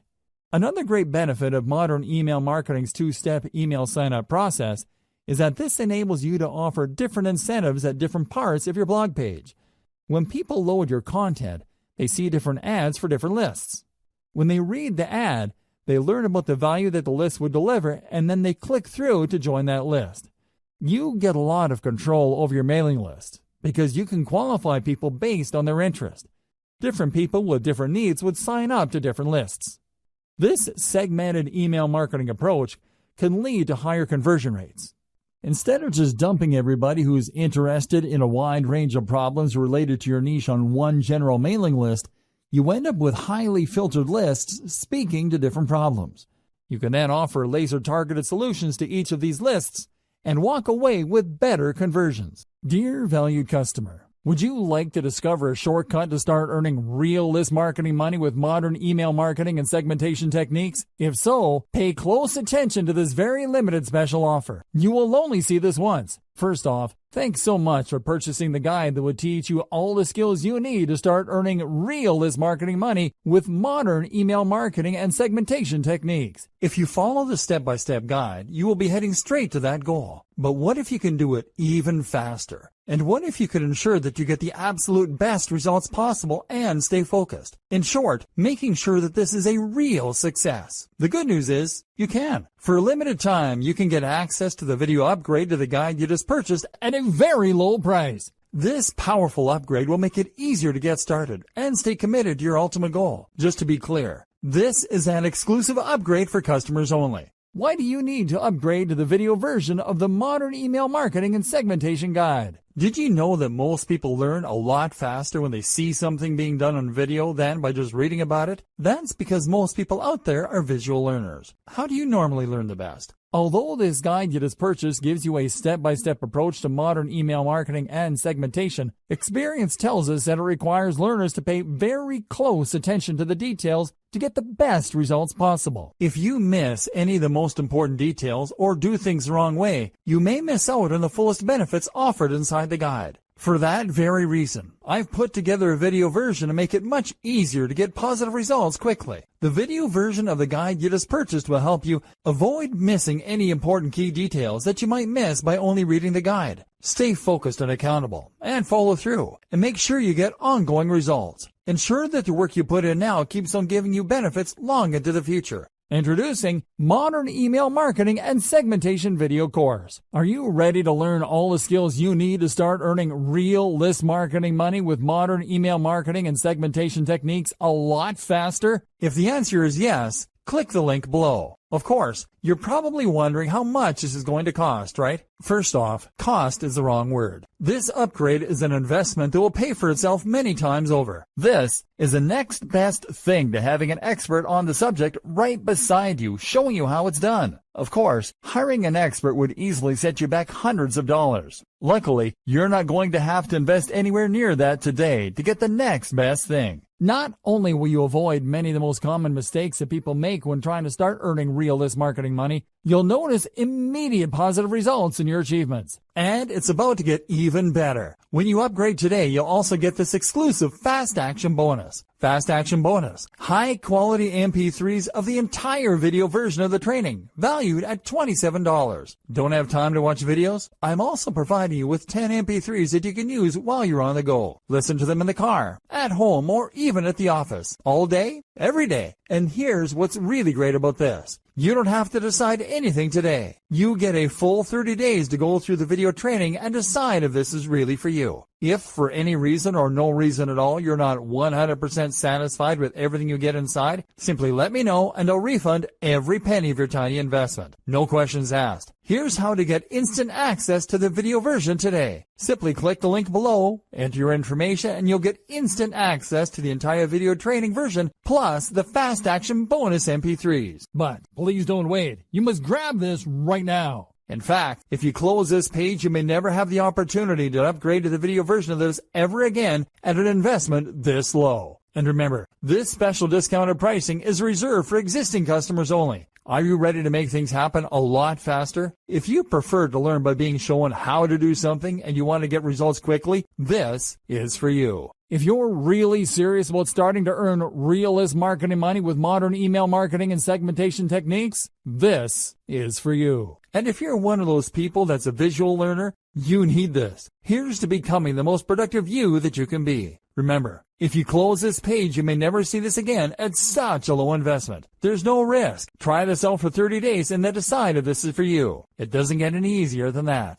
Another great benefit of modern email marketing's two-step email sign-up process is that this enables you to offer different incentives at different parts of your blog page. When people load your content, they see different ads for different lists. When they read the ad, they learn about the value that the list would deliver, and then they click through to join that list. You get a lot of control over your mailing list because you can qualify people based on their interest. Different people with different needs would sign up to different lists. This segmented email marketing approach can lead to higher conversion rates. Instead of just dumping everybody who's interested in a wide range of problems related to your niche on one general mailing list, you end up with highly filtered lists speaking to different problems. You can then offer laser-targeted solutions to each of these lists and walk away with better conversions. Dear valued customer, would you like to discover a shortcut to start earning real list marketing money with modern email marketing and segmentation techniques? If so, pay close attention to this very limited special offer. You will only see this once. First off, thanks so much for purchasing the guide that would teach you all the skills you need to start earning real list marketing money with modern email marketing and segmentation techniques. If you follow the step-by-step guide, you will be heading straight to that goal. But what if you can do it even faster? And what if you could ensure that you get the absolute best results possible and stay focused? In short, making sure that this is a real success. The good news is, you can. For a limited time, you can get access to the video upgrade to the guide you just purchased at a very low price. This powerful upgrade will make it easier to get started and stay committed to your ultimate goal. Just to be clear, this is an exclusive upgrade for customers only. Why do you need to upgrade to the video version of the Modern Email Marketing and Segmentation Guide? Did you know that most people learn a lot faster when they see something being done on video than by just reading about it? That's because most people out there are visual learners. How do you normally learn the best? Although this guide you just purchased gives you a step-by-step approach to modern email marketing and segmentation, experience tells us that it requires learners to pay very close attention to the details to get the best results possible. If you miss any of the most important details or do things the wrong way, you may miss out on the fullest benefits offered inside the guide. For that very reason, I've put together a video version to make it much easier to get positive results quickly. The video version of the guide you just purchased will help you avoid missing any important key details that you might miss by only reading the guide. Stay focused and accountable, and follow through, and make sure you get ongoing results. Ensure that the work you put in now keeps on giving you benefits long into the future. Introducing Modern Email Marketing and Segmentation Video Course. Are you ready to learn all the skills you need to start earning real list marketing money with modern email marketing and segmentation techniques a lot faster? If the answer is yes, click the link below. Of course, you're probably wondering how much this is going to cost, right? First off, cost is the wrong word. This upgrade is an investment that will pay for itself many times over. This is the next best thing to having an expert on the subject right beside you, showing you how it's done. Of course, hiring an expert would easily set you back hundreds of dollars. Luckily, you're not going to have to invest anywhere near that today to get the next best thing. Not only will you avoid many of the most common mistakes that people make when trying to start earning real list marketing money, you'll notice immediate positive results in your achievements. And it's about to get even better. When you upgrade today, you'll also get this exclusive Fast Action Bonus. Fast Action Bonus. High quality MP3s of the entire video version of the training, valued at $27. Don't have time to watch videos? I'm also providing you with 10 MP3s that you can use while you're on the go. Listen to them in the car, at home, or even at the office. All day, every day. And here's what's really great about this. You don't have to decide anything today. You get a full 30 days to go through the video training and decide if this is really for you. If for any reason or no reason at all you're not 100% satisfied with everything you get inside, simply let me know and I'll refund every penny of your tiny investment. No questions asked. Here's how to get instant access to the video version today. Simply click the link below, enter your information, and you'll get instant access to the entire video training version plus the Fast Action Bonus MP3s. But please don't wait. You must grab this right now. In fact, if you close this page, you may never have the opportunity to upgrade to the video version of this ever again at an investment this low. And remember, this special discounted pricing is reserved for existing customers only. Are you ready to make things happen a lot faster? If you prefer to learn by being shown how to do something and you want to get results quickly, this is for you. If you're really serious about starting to earn real list marketing money with modern email marketing and segmentation techniques, this is for you. And if you're one of those people that's a visual learner, you need this. Here's to becoming the most productive you that you can be. Remember, if you close this page, you may never see this again at such a low investment. There's no risk. Try this out for 30 days and then decide if this is for you. It doesn't get any easier than that.